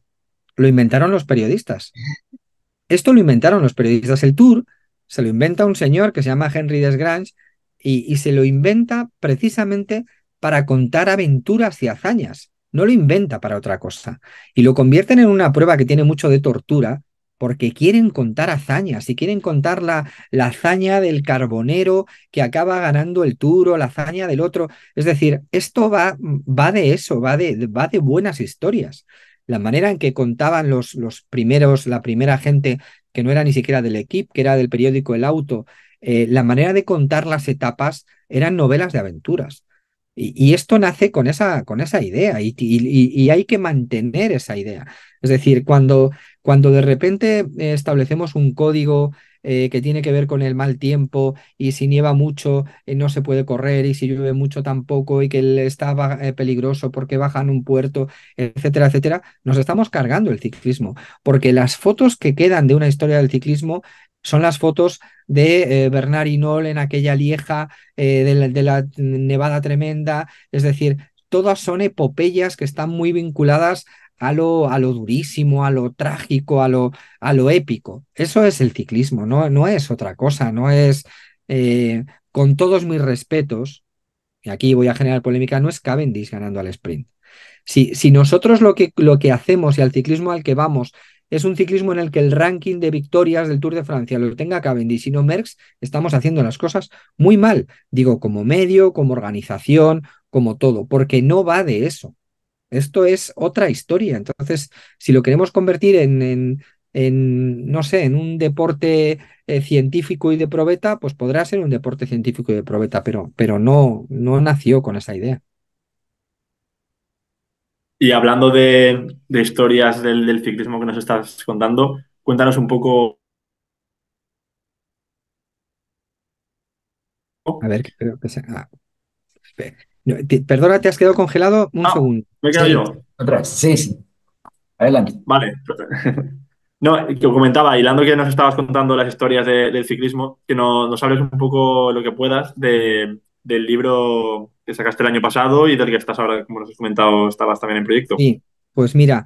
lo inventaron los periodistas. Esto lo inventaron los periodistas. El Tour se lo inventa un señor que se llama Henry Desgrange y se lo inventa precisamente para contar aventuras y hazañas. No lo inventa para otra cosa. Y lo convierten en una prueba que tiene mucho de tortura porque quieren contar hazañas y quieren contar la hazaña del carbonero que acaba ganando el Tour o la hazaña del otro. Es decir, esto va de eso, va de buenas historias. La manera en que contaban los primeros, la primera gente que no era ni siquiera del equipo, que era del periódico El Auto, la manera de contar las etapas eran novelas de aventuras. Y esto nace con esa idea y hay que mantener esa idea. Es decir, cuando de repente establecemos un código que tiene que ver con el mal tiempo y si nieva mucho no se puede correr y si llueve mucho tampoco y que está peligroso porque baja en un puerto, etcétera, etcétera, nos estamos cargando el ciclismo. Porque las fotos que quedan de una historia del ciclismo son las fotos de Bernard Hinault en aquella Lieja de la nevada tremenda, es decir, todas son epopeyas que están muy vinculadas a lo durísimo, a lo trágico, a lo épico. Eso es el ciclismo, no es otra cosa, no es, con todos mis respetos, y aquí voy a generar polémica, no es Cavendish ganando al sprint. Si nosotros lo que hacemos y al ciclismo al que vamos es un ciclismo en el que el ranking de victorias del Tour de Francia lo tenga Cavendish y no Merckx, estamos haciendo las cosas muy mal. Digo, como medio, como organización, como todo, porque no va de eso. Esto es otra historia. Entonces, si lo queremos convertir no sé, en un deporte científico y de probeta, pues podrá ser un deporte científico y de probeta, pero no nació con esa idea. Y hablando de historias del ciclismo que nos estás contando, cuéntanos un poco. A ver, creo que se... no, perdona, te has quedado congelado un Ah, segundo. me he quedado Sí, yo. otra vez. Sí, sí. Adelante. Vale. No, que comentaba, hilando que nos estabas contando las historias del ciclismo, que nos hables un poco lo que puedas del libro que sacaste el año pasado y del que estás ahora, como nos has comentado, estabas también en proyecto. Sí, pues mira,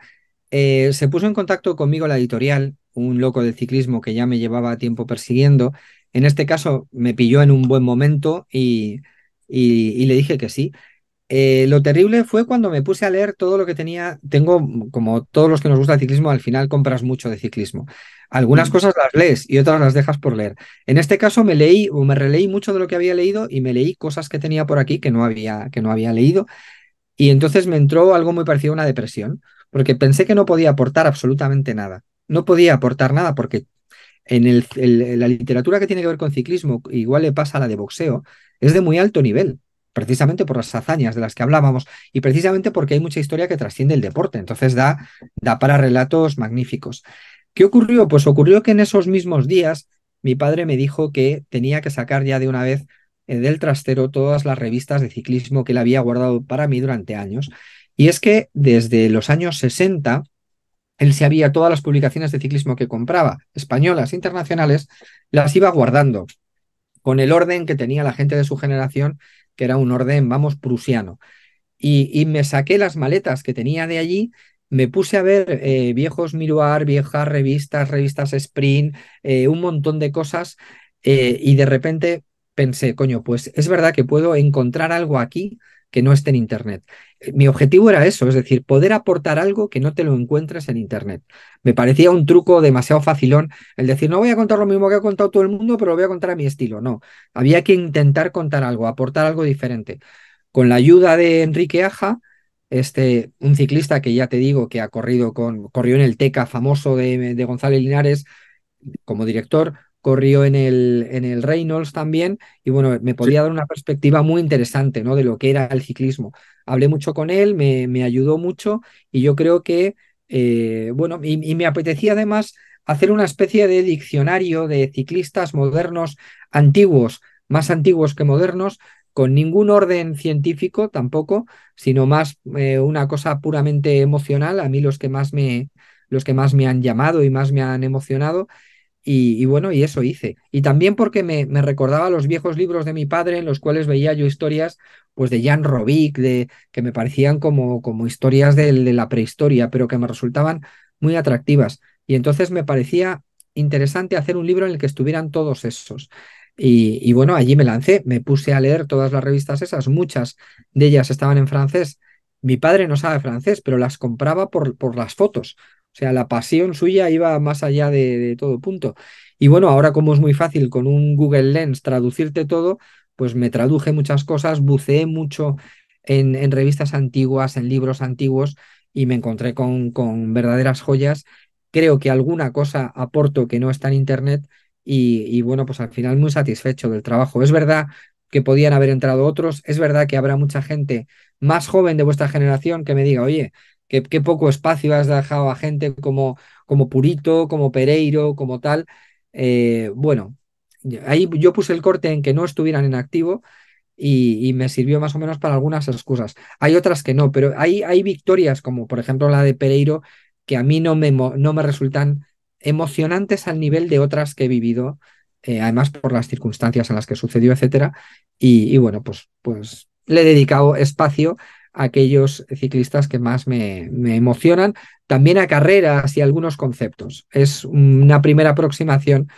se puso en contacto conmigo la editorial, un loco del ciclismo que ya me llevaba tiempo persiguiendo. En este caso me pilló en un buen momento y le dije que sí. Lo terrible fue cuando me puse a leer todo lo que tenía. Tengo, como todos los que nos gusta el ciclismo, al final compras mucho de ciclismo. Algunas Mm. cosas las lees y otras las dejas por leer. En este caso me leí o me releí mucho de lo que había leído y me leí cosas que tenía por aquí que no había leído. Y entonces me entró algo muy parecido a una depresión, porque pensé que no podía aportar absolutamente nada. No podía aportar nada porque la literatura que tiene que ver con ciclismo, igual le pasa a la de boxeo, es de muy alto nivel, precisamente por las hazañas de las que hablábamos y precisamente porque hay mucha historia que trasciende el deporte, entonces da para relatos magníficos. ¿Qué ocurrió? Pues ocurrió que en esos mismos días mi padre me dijo que tenía que sacar ya de una vez del trastero todas las revistas de ciclismo que él había guardado para mí durante años. Y es que desde los años 60 él se había todas las publicaciones de ciclismo que compraba, españolas, internacionales, las iba guardando con el orden que tenía la gente de su generación, que era un orden, vamos, prusiano. Y me saqué las maletas que tenía de allí, me puse a ver viejos Miroir, viejas revistas, revistas Sprint, un montón de cosas, y de repente pensé, coño, pues es verdad que puedo encontrar algo aquí que no esté en Internet. Mi objetivo era eso, es decir, poder aportar algo que no te lo encuentres en Internet. Me parecía un truco demasiado facilón el decir, no voy a contar lo mismo que ha contado todo el mundo, pero lo voy a contar a mi estilo. No, había que intentar contar algo, aportar algo diferente. Con la ayuda de Enrique Aja, un ciclista que ya te digo que corrió en el TECA famoso de González Linares como director, corrió en el Reynolds también, y bueno, me Sí. podía dar una perspectiva muy interesante, ¿no? De lo que era el ciclismo. Hablé mucho con él, me ayudó mucho, y yo creo que, bueno, y me apetecía además hacer una especie de diccionario de ciclistas modernos, antiguos, más antiguos que modernos, con ningún orden científico tampoco, sino más una cosa puramente emocional. A mí los que más me han llamado y más me han emocionado y bueno, y eso hice. Y también porque me recordaba los viejos libros de mi padre en los cuales veía yo historias pues de Jan Robic, que me parecían como historias de la prehistoria, pero que me resultaban muy atractivas. Y entonces me parecía interesante hacer un libro en el que estuvieran todos esos. Y bueno, allí me lancé, me puse a leer todas las revistas esas, muchas de ellas estaban en francés. Mi padre no sabe francés, pero las compraba por las fotos. O sea, la pasión suya iba más allá de todo punto. Y bueno, ahora como es muy fácil con un Google Lens traducirte todo, pues me traduje muchas cosas, buceé mucho en revistas antiguas, en libros antiguos y me encontré con verdaderas joyas. Creo que alguna cosa aporto que no está en Internet y bueno, pues al final muy satisfecho del trabajo. Es verdad que podían haber entrado otros. Es verdad que habrá mucha gente más joven de vuestra generación que me diga, oye, qué poco espacio has dejado a gente como Purito, como Pereiro, como tal. Bueno, ahí yo puse el corte en que no estuvieran en activo y me sirvió más o menos para algunas excusas. Hay otras que no, pero hay victorias, como por ejemplo la de Pereiro, que a mí no me resultan emocionantes al nivel de otras que he vivido, además por las circunstancias en las que sucedió, etcétera. Y bueno, pues le he dedicado espacio a aquellos ciclistas que más me emocionan, también a carreras y a algunos conceptos. Es una primera aproximación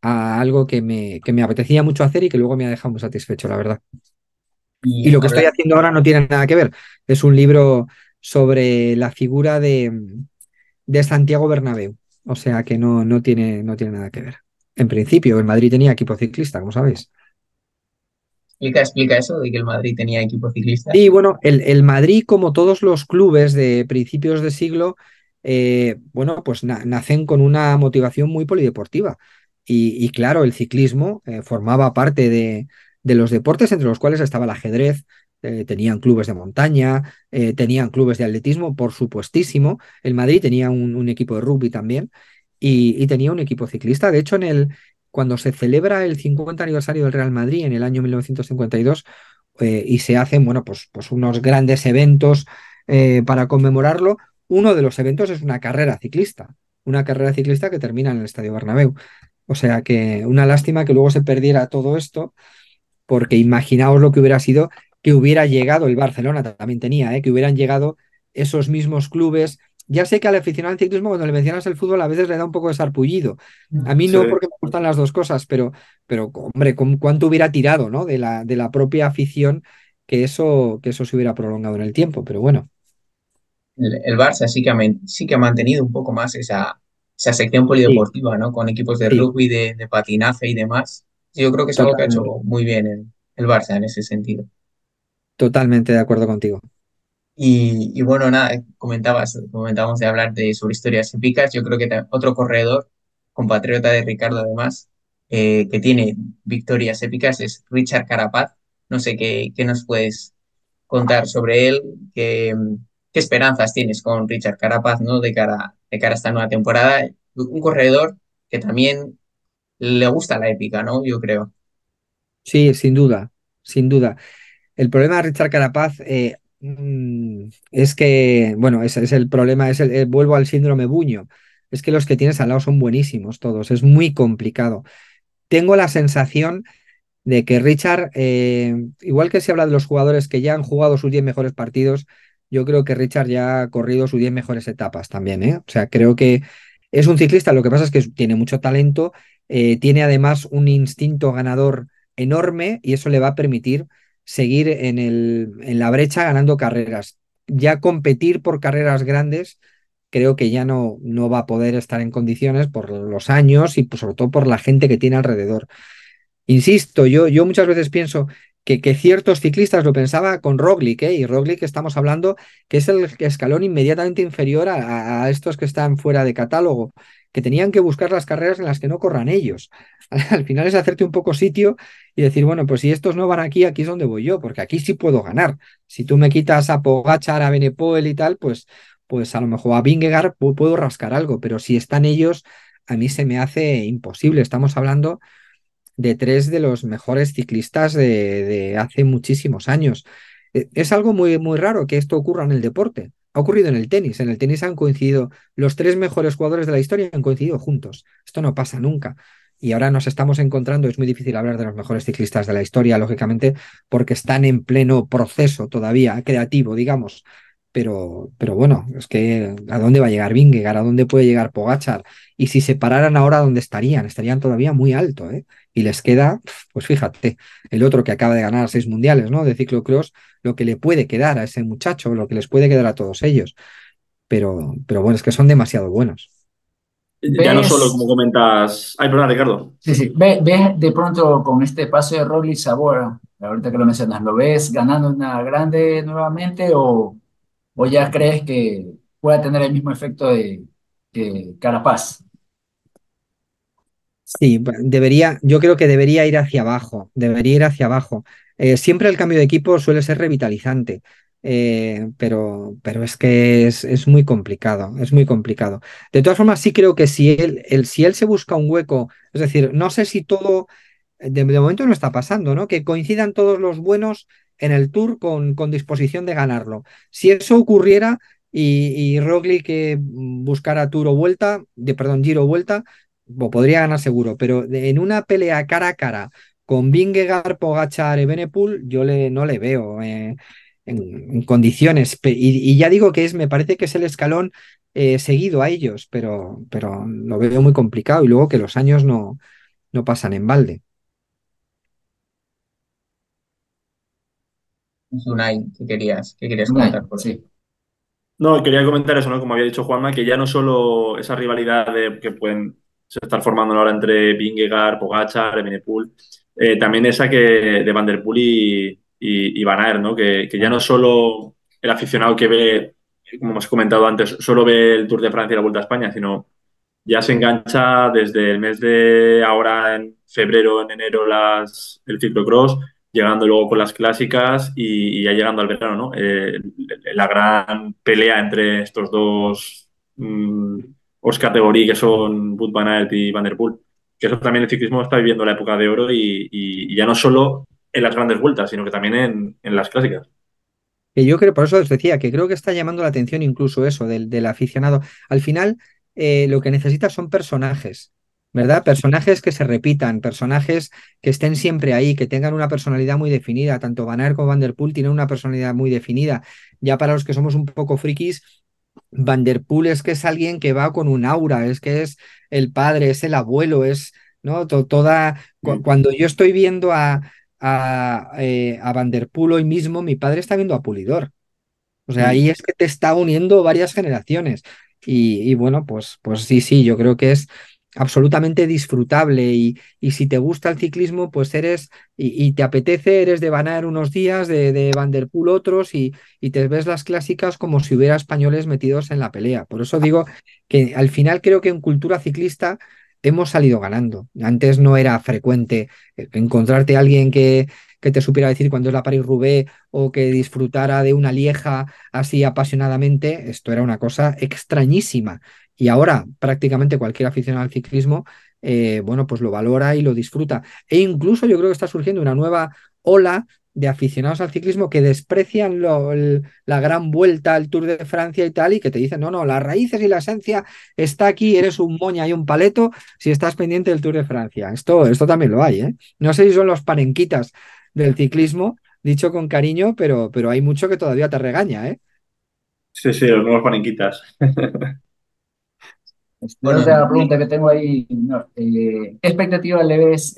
a algo que me apetecía mucho hacer y que luego me ha dejado muy satisfecho, la verdad. Y Y lo que estoy habla, haciendo ahora no tiene nada que ver. Es un libro sobre la figura de Santiago Bernabéu. O sea que no tiene nada que ver. En principio, el Madrid tenía equipo ciclista, como sabéis. explica eso de que el Madrid tenía equipo ciclista. Sí, bueno, el Madrid, como todos los clubes de principios de siglo, bueno, pues nacen con una motivación muy polideportiva. Y claro, el ciclismo formaba parte de los deportes entre los cuales estaba el ajedrez, tenían clubes de montaña, tenían clubes de atletismo, por supuestísimo. El Madrid tenía un equipo de rugby también y tenía un equipo ciclista. De hecho, cuando se celebra el 50 aniversario del Real Madrid en el año 1952, y se hacen, bueno, pues unos grandes eventos para conmemorarlo. Uno de los eventos es una carrera ciclista que termina en el Estadio Bernabéu. O sea que una lástima que luego se perdiera todo esto, porque imaginaos lo que hubiera sido que hubiera llegado el Barcelona, también tenía, que hubieran llegado esos mismos clubes. Ya sé que al aficionado al ciclismo, cuando le mencionas el fútbol, a veces le da un poco de sarpullido. A mí Sí. no, porque me gustan las dos cosas, pero hombre, ¿cuánto hubiera tirado, ¿no? De la propia afición que eso se hubiera prolongado en el tiempo? Pero bueno, El Barça sí que ha mantenido un poco más esa sección sí, polideportiva, ¿no? Con equipos de sí, rugby, de patinaje y demás. Yo creo que es algo que ha hecho totalmente, muy bien el Barça en ese sentido. totalmente de acuerdo contigo. Y bueno, nada, comentábamos de hablar sobre historias épicas. Yo creo que otro corredor, compatriota de Ricardo además, que tiene victorias épicas es Richard Carapaz. No sé qué nos puedes contar sobre él, qué esperanzas tienes con Richard Carapaz, ¿no? De cara a esta nueva temporada. Un corredor que también le gusta la épica, ¿no? Yo creo. Sí, sin duda, sin duda. El problema de Richard Carapaz es que, bueno, ese es el problema, vuelvo al síndrome Buño. Es que los que tienes al lado son buenísimos todos, es muy complicado. Tengo la sensación de que Richard, igual que se habla de los jugadores que ya han jugado sus 10 mejores partidos, yo creo que Richard ya ha corrido sus 10 mejores etapas también, ¿eh? O sea, creo que es un ciclista, lo que pasa es que tiene mucho talento, tiene además un instinto ganador enorme y eso le va a permitir seguir en la brecha ganando carreras. Ya competir por carreras grandes, creo que ya no va a poder estar en condiciones por los años y sobre todo por la gente que tiene alrededor. Insisto, yo muchas veces pienso que ciertos ciclistas, lo pensaba con Roglic, y Roglic estamos hablando que es el escalón inmediatamente inferior a estos que están fuera de catálogo, que tenían que buscar las carreras en las que no corran ellos. Al final es hacerte un poco sitio y decir, bueno, pues si estos no van aquí, aquí es donde voy yo, porque aquí sí puedo ganar. Si tú me quitas a Pogačar, a Benepoel y tal, pues a lo mejor a Vingegaard puedo rascar algo, pero si están ellos, a mí se me hace imposible. Estamos hablando de tres de los mejores ciclistas de hace muchísimos años. Es algo muy raro que esto ocurra en el deporte. Ha ocurrido en el tenis. En el tenis han coincidido los tres mejores jugadores de la historia, han coincidido juntos. Esto no pasa nunca. Y ahora nos estamos encontrando, es muy difícil hablar de los mejores ciclistas de la historia, lógicamente, porque están en pleno proceso todavía creativo, digamos. Pero bueno, es que ¿a dónde va a llegar Vingegaard? ¿A dónde puede llegar Pogačar? Y si se pararan ahora, ¿dónde estarían? Estarían todavía muy alto, ¿eh? Y les queda, pues fíjate, el otro que acaba de ganar 6 mundiales, ¿no? De ciclocross, lo que le puede quedar a ese muchacho, lo que les puede quedar a todos ellos. Pero bueno, es que son demasiado buenos. Ya no solo, ¿Ves? como comentas. Ay, perdón, Ricardo. Sí, sí. ¿Ves de pronto con este paso de Roglic Sabora, ahorita que lo mencionas, lo ves ganando una grande nuevamente o ya crees que pueda tener el mismo efecto que Carapaz? Sí, yo creo que debería ir hacia abajo, debería ir hacia abajo. Siempre el cambio de equipo suele ser revitalizante, pero es que es muy complicado, es muy complicado. De todas formas, sí creo que si él se busca un hueco, es decir, no sé si todo, de momento no está pasando, ¿no? Que coincidan todos los buenos en el Tour con disposición de ganarlo. Si eso ocurriera y Roglic buscara Tour o Vuelta, perdón, Giro o Vuelta, podría ganar seguro, pero en una pelea cara a cara con Vingegaard, Pogačar y Evenepoel, no le veo en condiciones. Y ya digo que me parece que es el escalón seguido a ellos, pero lo veo muy complicado y luego que los años no pasan en balde. Unai, qué querías Unai, comentar por ahí? sí. No, quería comentar eso, ¿no? Como había dicho Juanma, que ya no solo esa rivalidad que pueden se estar formando ahora entre Vingegaard, Pogačar, Evenepoel, también esa que de Van der Poel y Van Aert, ¿no? Que ya no solo el aficionado que ve, como hemos comentado antes, solo ve el Tour de Francia y la Vuelta a España, sino ya se engancha desde el mes de ahora en febrero, en enero el ciclocross, llegando luego con las clásicas y ya llegando al verano, ¿no? La gran pelea entre estos dos os categoría que son Wout van Aert y Van der Poel. Que eso también el ciclismo está viviendo la época de oro y ya no solo en las grandes vueltas, sino que también en las clásicas. Que yo creo, por eso os decía, que creo que está llamando la atención incluso eso del aficionado. Al final, lo que necesita son personajes, ¿verdad? Personajes que se repitan, personajes que estén siempre ahí, que tengan una personalidad muy definida. Tanto Van Aert como Van der Poel tienen una personalidad muy definida. Ya para los que somos un poco frikis, Van der Poel es que es alguien que va con un aura, es que es el padre, es el abuelo, es, ¿no? Cuando yo estoy viendo a Van der Poel hoy mismo, mi padre está viendo a Pulidor. O sea, ahí es que te está uniendo varias generaciones. Y bueno, pues sí, sí, yo creo que es absolutamente disfrutable. Y si te gusta el ciclismo, pues y te apetece, eres de Van Aert unos días, de Van der Poel otros, y te ves las clásicas como si hubiera españoles metidos en la pelea. Por eso digo que al final creo que en cultura ciclista hemos salido ganando. Antes no era frecuente encontrarte a alguien que te supiera decir cuándo es la París-Roubaix o que disfrutara de una Lieja así apasionadamente. Esto era una cosa extrañísima. Y ahora prácticamente cualquier aficionado al ciclismo, bueno, pues lo valora y lo disfruta. E incluso yo creo que está surgiendo una nueva ola de aficionados al ciclismo que desprecian la gran vuelta al Tour de Francia y tal, y que te dicen, no, no, las raíces y la esencia está aquí, eres un moña y un paleto si estás pendiente del Tour de Francia. Esto también lo hay, ¿eh? No sé si son los panenquitas del ciclismo, dicho con cariño, pero hay mucho que todavía te regaña, ¿eh? Sí, sí, los nuevos paniquitas. Bueno, Otra pregunta que tengo ahí, no, ¿qué expectativa le ves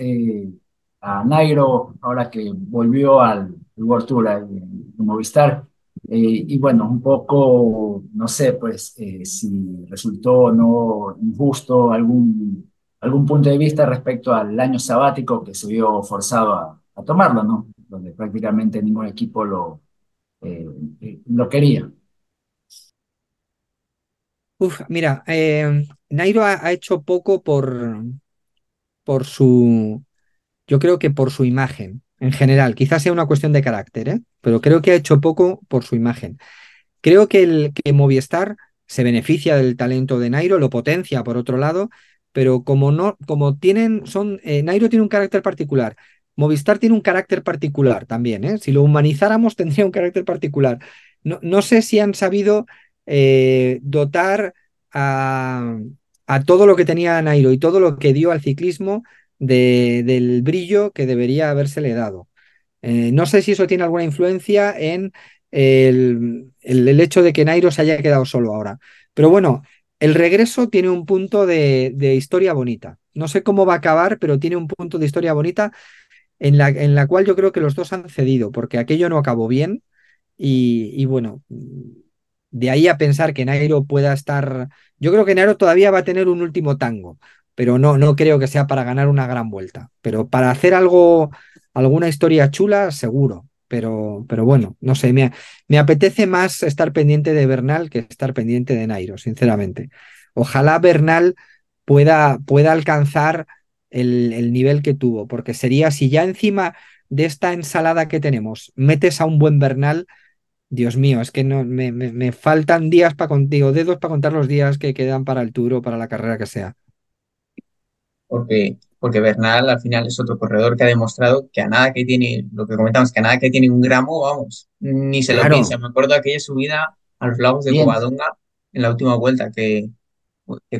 a Nairo ahora que volvió al World Tour, en Movistar? Y bueno, un poco, no sé, pues si resultó o no injusto algún punto de vista respecto al año sabático que se vio forzado a tomarlo, ¿no? Donde prácticamente ningún equipo eh, lo quería. Uf, mira, Nairo ha hecho poco por su, yo creo que por su imagen en general. Quizás sea una cuestión de carácter, ¿eh? Pero creo que ha hecho poco por su imagen. Creo que Movistar se beneficia del talento de Nairo, lo potencia por otro lado, pero como no, como tienen, Nairo tiene un carácter particular. Movistar tiene un carácter particular también, ¿eh? Si lo humanizáramos, tendría un carácter particular. No sé si han sabido dotar a, a todo lo que tenía Nairo y todo lo que dio al ciclismo del brillo que debería habérsele dado. No sé si eso tiene alguna influencia en el hecho de que Nairo se haya quedado solo ahora. Pero bueno, el regreso tiene un punto de historia bonita. No sé cómo va a acabar, pero tiene un punto de historia bonita en la cual yo creo que los dos han cedido, porque aquello no acabó bien. Y bueno, de ahí a pensar que Nairo pueda estar. Yo creo que Nairo todavía va a tener un último tango, pero no creo que sea para ganar una gran vuelta. Pero para hacer alguna historia chula, seguro. Pero bueno, no sé, me apetece más estar pendiente de Bernal que estar pendiente de Nairo, sinceramente. Ojalá Bernal pueda alcanzar el nivel que tuvo, porque sería si ya encima de esta ensalada que tenemos metes a un buen Bernal, Dios mío, es que no, me faltan días para contigo, dedos para contar los días que quedan para el Tour o para la carrera que sea. Porque Bernal al final es otro corredor que ha demostrado que a nada que tiene, lo que comentamos, que a nada que tiene un gramo, vamos, ni se lo piensa. Claro, Me acuerdo de aquella subida a los lagos de Bien, Covadonga en la última vuelta que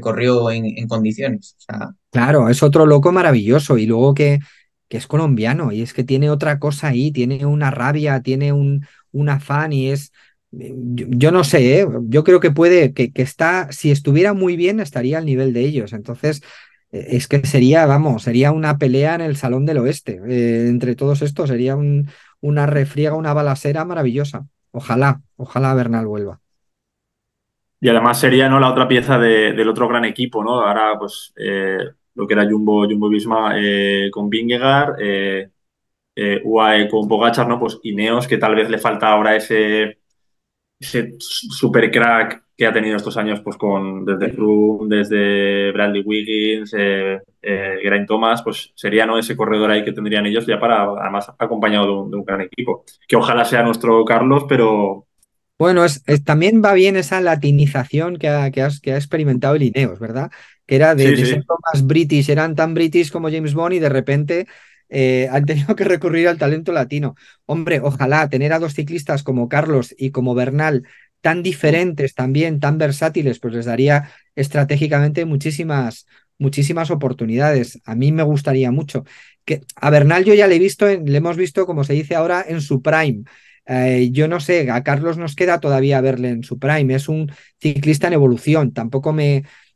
corrió en condiciones. O sea, claro, es otro loco maravilloso y luego que es colombiano y es que tiene otra cosa ahí, tiene una rabia, tiene un afán y es, yo no sé, ¿eh? Yo creo que puede, que está, si estuviera muy bien, estaría al nivel de ellos. Entonces, es que sería, vamos, sería una pelea en el Salón del Oeste. Entre todos estos sería una refriega, una balacera maravillosa. Ojalá, ojalá Bernal vuelva. Y además sería, ¿no?, la otra pieza del otro gran equipo, ¿no? Ahora, pues, lo que era Jumbo-Visma con Vingegaard, UAE con Pogačar, ¿no? Pues Ineos, que tal vez le falta ahora ese super crack que ha tenido estos años, pues desde Froome, desde Bradley Wiggins, Geraint Thomas, pues sería, ¿no?, ese corredor ahí que tendrían ellos ya para, además, acompañado de un gran equipo. Que ojalá sea nuestro Carlos, pero Bueno, también va bien esa latinización que ha experimentado el Ineos, ¿verdad? Que era sí, de sí, ser lo más british, eran tan british como James Bond y de repente han tenido que recurrir al talento latino. Hombre, ojalá tener a dos ciclistas como Carlos y como Bernal tan diferentes también, tan versátiles, pues les daría estratégicamente muchísimas oportunidades. A mí me gustaría mucho. Que a Bernal yo ya le he visto, le hemos visto, como se dice ahora, en su prime. Yo no sé, a Carlos nos queda todavía verle en su prime, es un ciclista en evolución, tampoco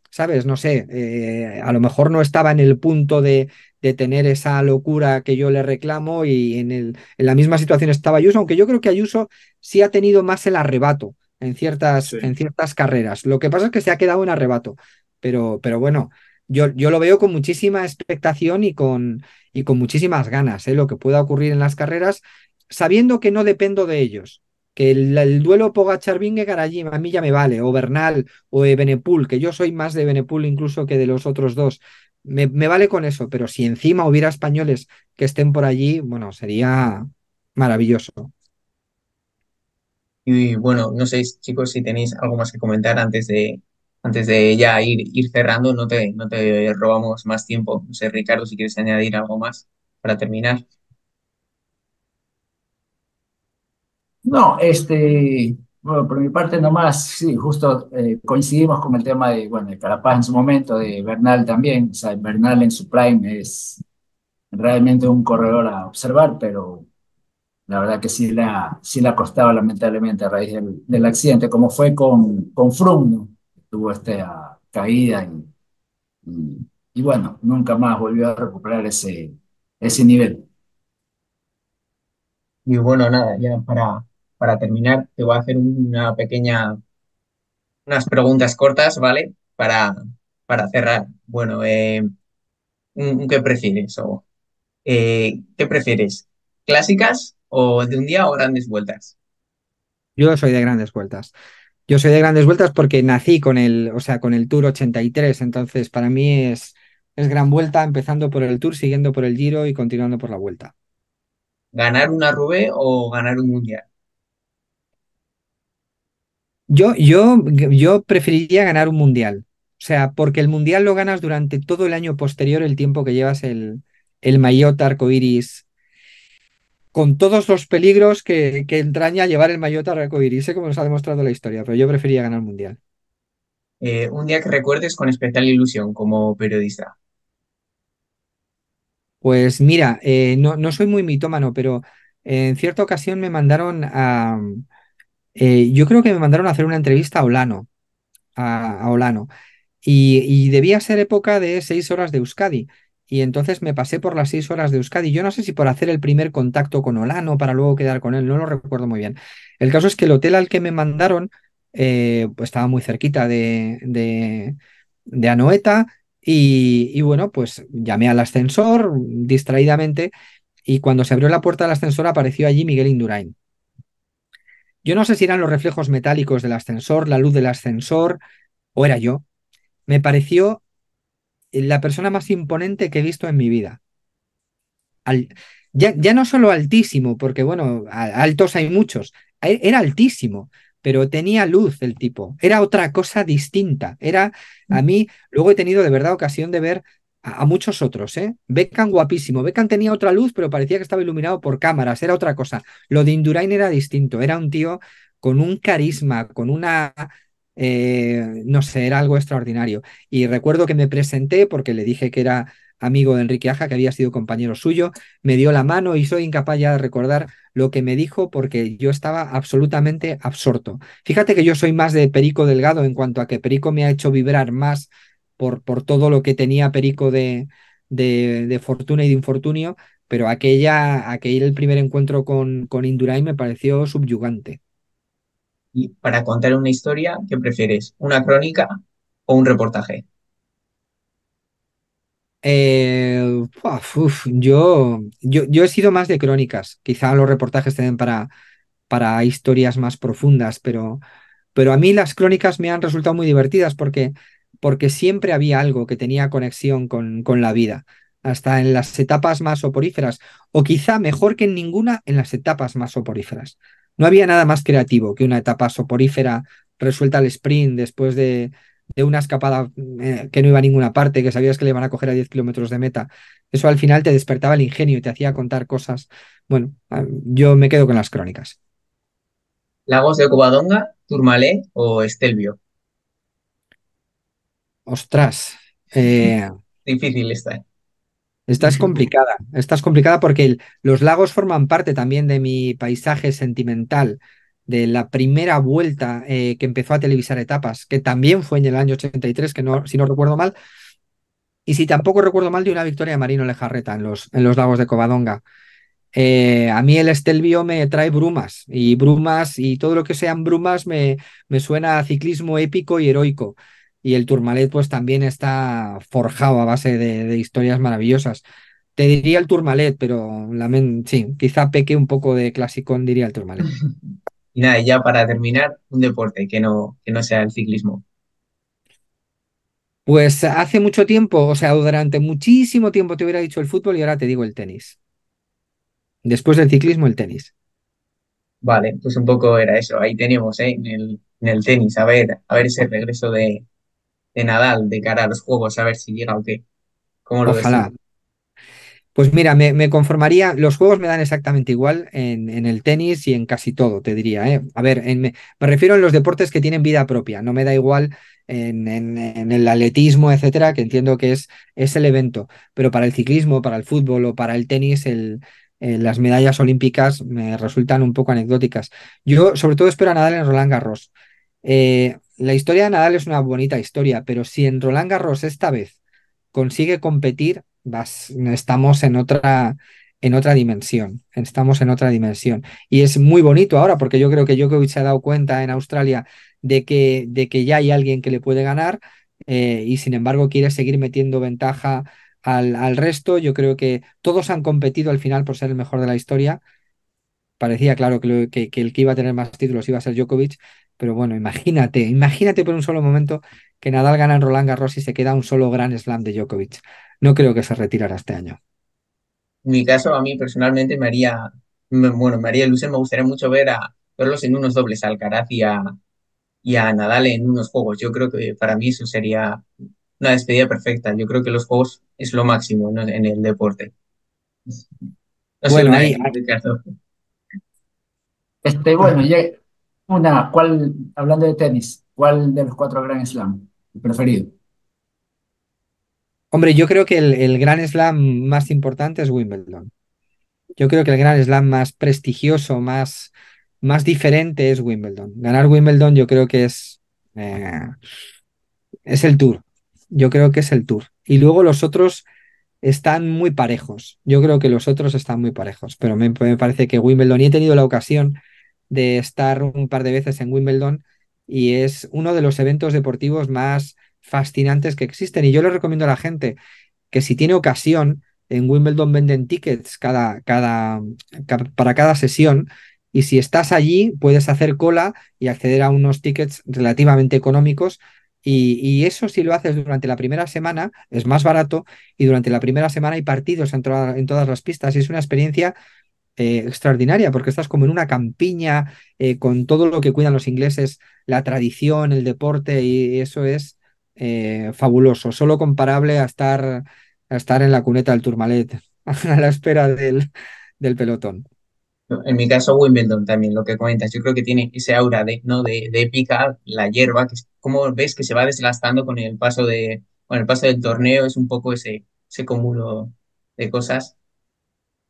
¿sabes? No sé, a lo mejor no estaba en el punto de tener esa locura que yo le reclamo y en la misma situación estaba Ayuso, aunque yo creo que Ayuso sí ha tenido más el arrebato en ciertas, sí. en ciertas carreras. Lo que pasa es que se ha quedado en arrebato, pero bueno, yo lo veo con muchísima expectación y con muchísimas ganas, lo que pueda ocurrir en las carreras sabiendo que no dependo de ellos, que el duelo Pogačar-Vingegaard allí a mí ya me vale, o Bernal o Evenepoel, que yo soy más de Evenepoel incluso que de los otros dos. Me vale con eso, pero si encima hubiera españoles que estén por allí, bueno, sería maravilloso. y bueno, no sé, chicos, si tenéis algo más que comentar antes de ya ir cerrando, no te robamos más tiempo. No sé, Ricardo, si quieres añadir algo más para terminar. no, bueno, por mi parte nomás, sí, justo coincidimos con el tema de, bueno, de Carapaz en su momento, de Bernal también, o sea, Bernal en su prime es realmente un corredor a observar, pero la verdad que sí le ha costado lamentablemente a raíz del accidente, como fue con Froome, ¿no? Tuvo esta caída y bueno, nunca más volvió a recuperar ese nivel. Y bueno, nada, ya para terminar, te voy a hacer unas preguntas cortas, ¿vale? Para cerrar. Bueno, ¿qué prefieres? ¿Qué prefieres? ¿Clásicas o de un día o grandes vueltas? Yo soy de grandes vueltas. Yo soy de grandes vueltas porque nací con el Tour 83, entonces para mí es gran vuelta, empezando por el Tour, siguiendo por el Giro y continuando por la vuelta. ¿Ganar una Roubaix o ganar un mundial? Yo preferiría ganar un mundial. O sea, porque el mundial lo ganas durante todo el año posterior, el tiempo que llevas el maillot arcoiris, con todos los peligros que entraña llevar el maillot arcoiris. Sé cómo nos ha demostrado la historia, pero yo preferiría ganar el mundial. Un día que recuerdes con especial ilusión como periodista. Pues mira, no soy muy mitómano, pero en cierta ocasión yo creo que me mandaron a hacer una entrevista a Olano, a Olano. Y debía ser época de 6 horas de Euskadi. Y entonces me pasé por las 6 horas de Euskadi. Yo no sé si por hacer el primer contacto con Olano para luego quedar con él, no lo recuerdo muy bien. El caso es que el hotel al que me mandaron pues estaba muy cerquita de Anoeta. Y bueno, pues llamé al ascensor distraídamente y cuando se abrió la puerta del ascensor apareció allí Miguel Indurain. Yo no sé si eran los reflejos metálicos del ascensor, la luz del ascensor o era yo. Me pareció la persona más imponente que he visto en mi vida. Al- ya no solo altísimo, porque bueno, altos hay muchos, era altísimo, pero tenía luz el tipo, era otra cosa distinta. Era, a mí, luego he tenido de verdad ocasión de ver a muchos otros, ¿eh? Beckham guapísimo, Beckham tenía otra luz, pero parecía que estaba iluminado por cámaras, era otra cosa. Lo de Indurain era distinto, era un tío con un carisma, con una... no sé, era algo extraordinario. Y recuerdo que me presenté porque le dije que era amigo de Enrique Aja, que había sido compañero suyo, me dio la mano y soy incapaz ya de recordar lo que me dijo porque yo estaba absolutamente absorto. Fíjate que yo soy más de Perico Delgado en cuanto a que Perico me ha hecho vibrar más por todo lo que tenía Perico de fortuna y de infortunio, pero aquel primer encuentro con Indurain me pareció subyugante. Y para contar una historia, ¿qué prefieres? ¿Una crónica o un reportaje? Yo he sido más de crónicas, quizá los reportajes también para historias más profundas, pero a mí las crónicas me han resultado muy divertidas porque siempre había algo que tenía conexión con la vida, hasta en las etapas más soporíferas, o quizá mejor que en ninguna, en las etapas más soporíferas. No había nada más creativo que una etapa soporífera resuelta al sprint después de una escapada que no iba a ninguna parte, que sabías que le iban a coger a 10 kilómetros de meta. Eso al final te despertaba el ingenio y te hacía contar cosas. Bueno, yo me quedo con las crónicas. ¿Lagos de Covadonga, Tourmalet o Estelvio? Ostras. eh, Difícil esta, ¿eh? Esta es complicada porque los lagos forman parte también de mi paisaje sentimental, de la primera vuelta que empezó a televisar etapas, que también fue en el año 83, que no, si no recuerdo mal, y si tampoco recuerdo mal, de una victoria de Marino Lejarreta en los lagos de Covadonga. A mí el Estelvio me trae brumas y todo lo que sean brumas me suena a ciclismo épico y heroico. Y el Tourmalet pues también está forjado a base de historias maravillosas. Te diría el Tourmalet, pero sí, quizá peque un poco de clasicón, diría el Tourmalet. Y nada, y ya para terminar, un deporte que no sea el ciclismo. Pues hace mucho tiempo, o sea, durante muchísimo tiempo te hubiera dicho el fútbol y ahora te digo el tenis. Después del ciclismo, el tenis. Vale, pues un poco era eso. Ahí tenemos, ¿eh? En el tenis, a ver ese regreso de Nadal de cara a los juegos, a ver si llega o qué. ¿Cómo lo ves tú? Ojalá. Pues mira, me conformaría, los juegos me dan exactamente igual en el tenis y en casi todo, te diría, ¿eh? A ver, me refiero a los deportes que tienen vida propia, no me da igual en el atletismo, etcétera, que entiendo que es el evento, pero para el ciclismo, para el fútbol o para el tenis, las medallas olímpicas me resultan un poco anecdóticas. Yo sobre todo espero a Nadal en Roland Garros. La historia de Nadal es una bonita historia, pero si en Roland Garros esta vez consigue competir, estamos en otra dimensión. Estamos en otra dimensión. Y es muy bonito ahora, porque yo creo que Djokovic se ha dado cuenta en Australia de que ya hay alguien que le puede ganar, y sin embargo quiere seguir metiendo ventaja al resto. Yo creo que todos han competido al final por ser el mejor de la historia. Parecía claro que el que iba a tener más títulos iba a ser Djokovic, pero bueno, imagínate por un solo momento que Nadal gana en Roland Garros y se queda un solo Grand Slam de Djokovic. No creo que se retirara este año. En mi caso, a mí personalmente bueno, me haría ilusión, me gustaría mucho verlos en unos dobles, a Alcaraz y a Nadal en unos juegos. Yo creo que para mí eso sería una despedida perfecta. Yo creo que los juegos es lo máximo, ¿no? En el deporte. No sé, Bueno, una, ahí, Ricardo. Bueno, hablando de tenis, ¿cuál de los cuatro Grand Slam? ¿Tu preferido? hombre, yo creo que el Grand Slam más importante es Wimbledon. Yo creo que el Grand Slam más prestigioso, más diferente es Wimbledon. Ganar Wimbledon yo creo que es el Tour. Yo creo que es el Tour. Y luego los otros están muy parejos. Yo creo que los otros están muy parejos, pero me parece que Wimbledon, y he tenido la ocasión de estar un par de veces en Wimbledon y es uno de los eventos deportivos más fascinantes que existen. Y yo le recomiendo a la gente que si tiene ocasión, en Wimbledon venden tickets para cada sesión. Y si estás allí, puedes hacer cola y acceder a unos tickets relativamente económicos Y eso si lo haces durante la primera semana es más barato y durante la primera semana hay partidos en todas las pistas y es una experiencia extraordinaria porque estás como en una campiña con todo lo que cuidan los ingleses, la tradición, el deporte y eso es fabuloso, solo comparable a estar en la cuneta del Tourmalet a la espera del pelotón. En mi caso, Wimbledon también, lo que comentas, yo creo que tiene ese aura de, ¿no? de épica, la hierba, que es como ves que se va desgastando con el paso del torneo, es un poco ese cúmulo de cosas.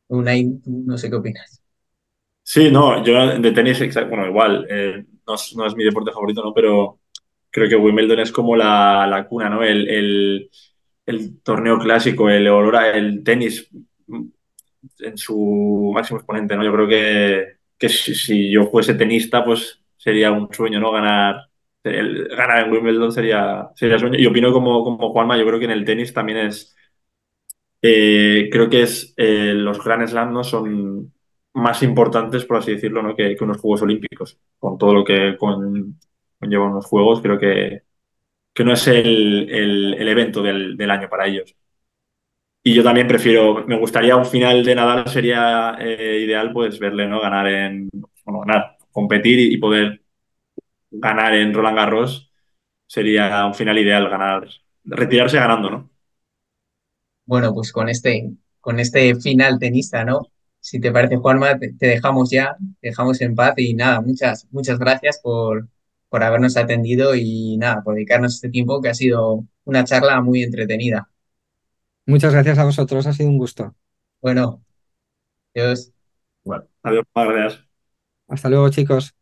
Unai, no sé qué opinas. Sí, no, yo de tenis, bueno, igual, no es mi deporte favorito, ¿no? Pero creo que Wimbledon es como la cuna, ¿no? El torneo clásico, el olor el tenis en su máximo exponente, ¿no? Yo creo que si yo fuese tenista, pues sería un sueño, ¿no? Ganar en Wimbledon sería sueño. Y opino como Juanma, yo creo que en el tenis también creo que los Grand Slam, ¿no? Son más importantes, por así decirlo, ¿no? Que unos Juegos Olímpicos. Con todo lo que conllevan unos Juegos, creo que no es el evento del año para ellos. Y yo también me gustaría un final de Nadal, sería ideal pues verle, ¿no? Bueno, ganar, competir y poder ganar en Roland Garros sería un final ideal, retirarse ganando, ¿no? Bueno, pues con este final tenista, ¿no? Si te parece, Juanma, te dejamos ya, te dejamos en paz y nada, muchas gracias por habernos atendido y nada, por dedicarnos este tiempo que ha sido una charla muy entretenida. Muchas gracias a vosotros, ha sido un gusto. Bueno, adiós. Bueno, adiós, muchas gracias. Hasta luego, chicos.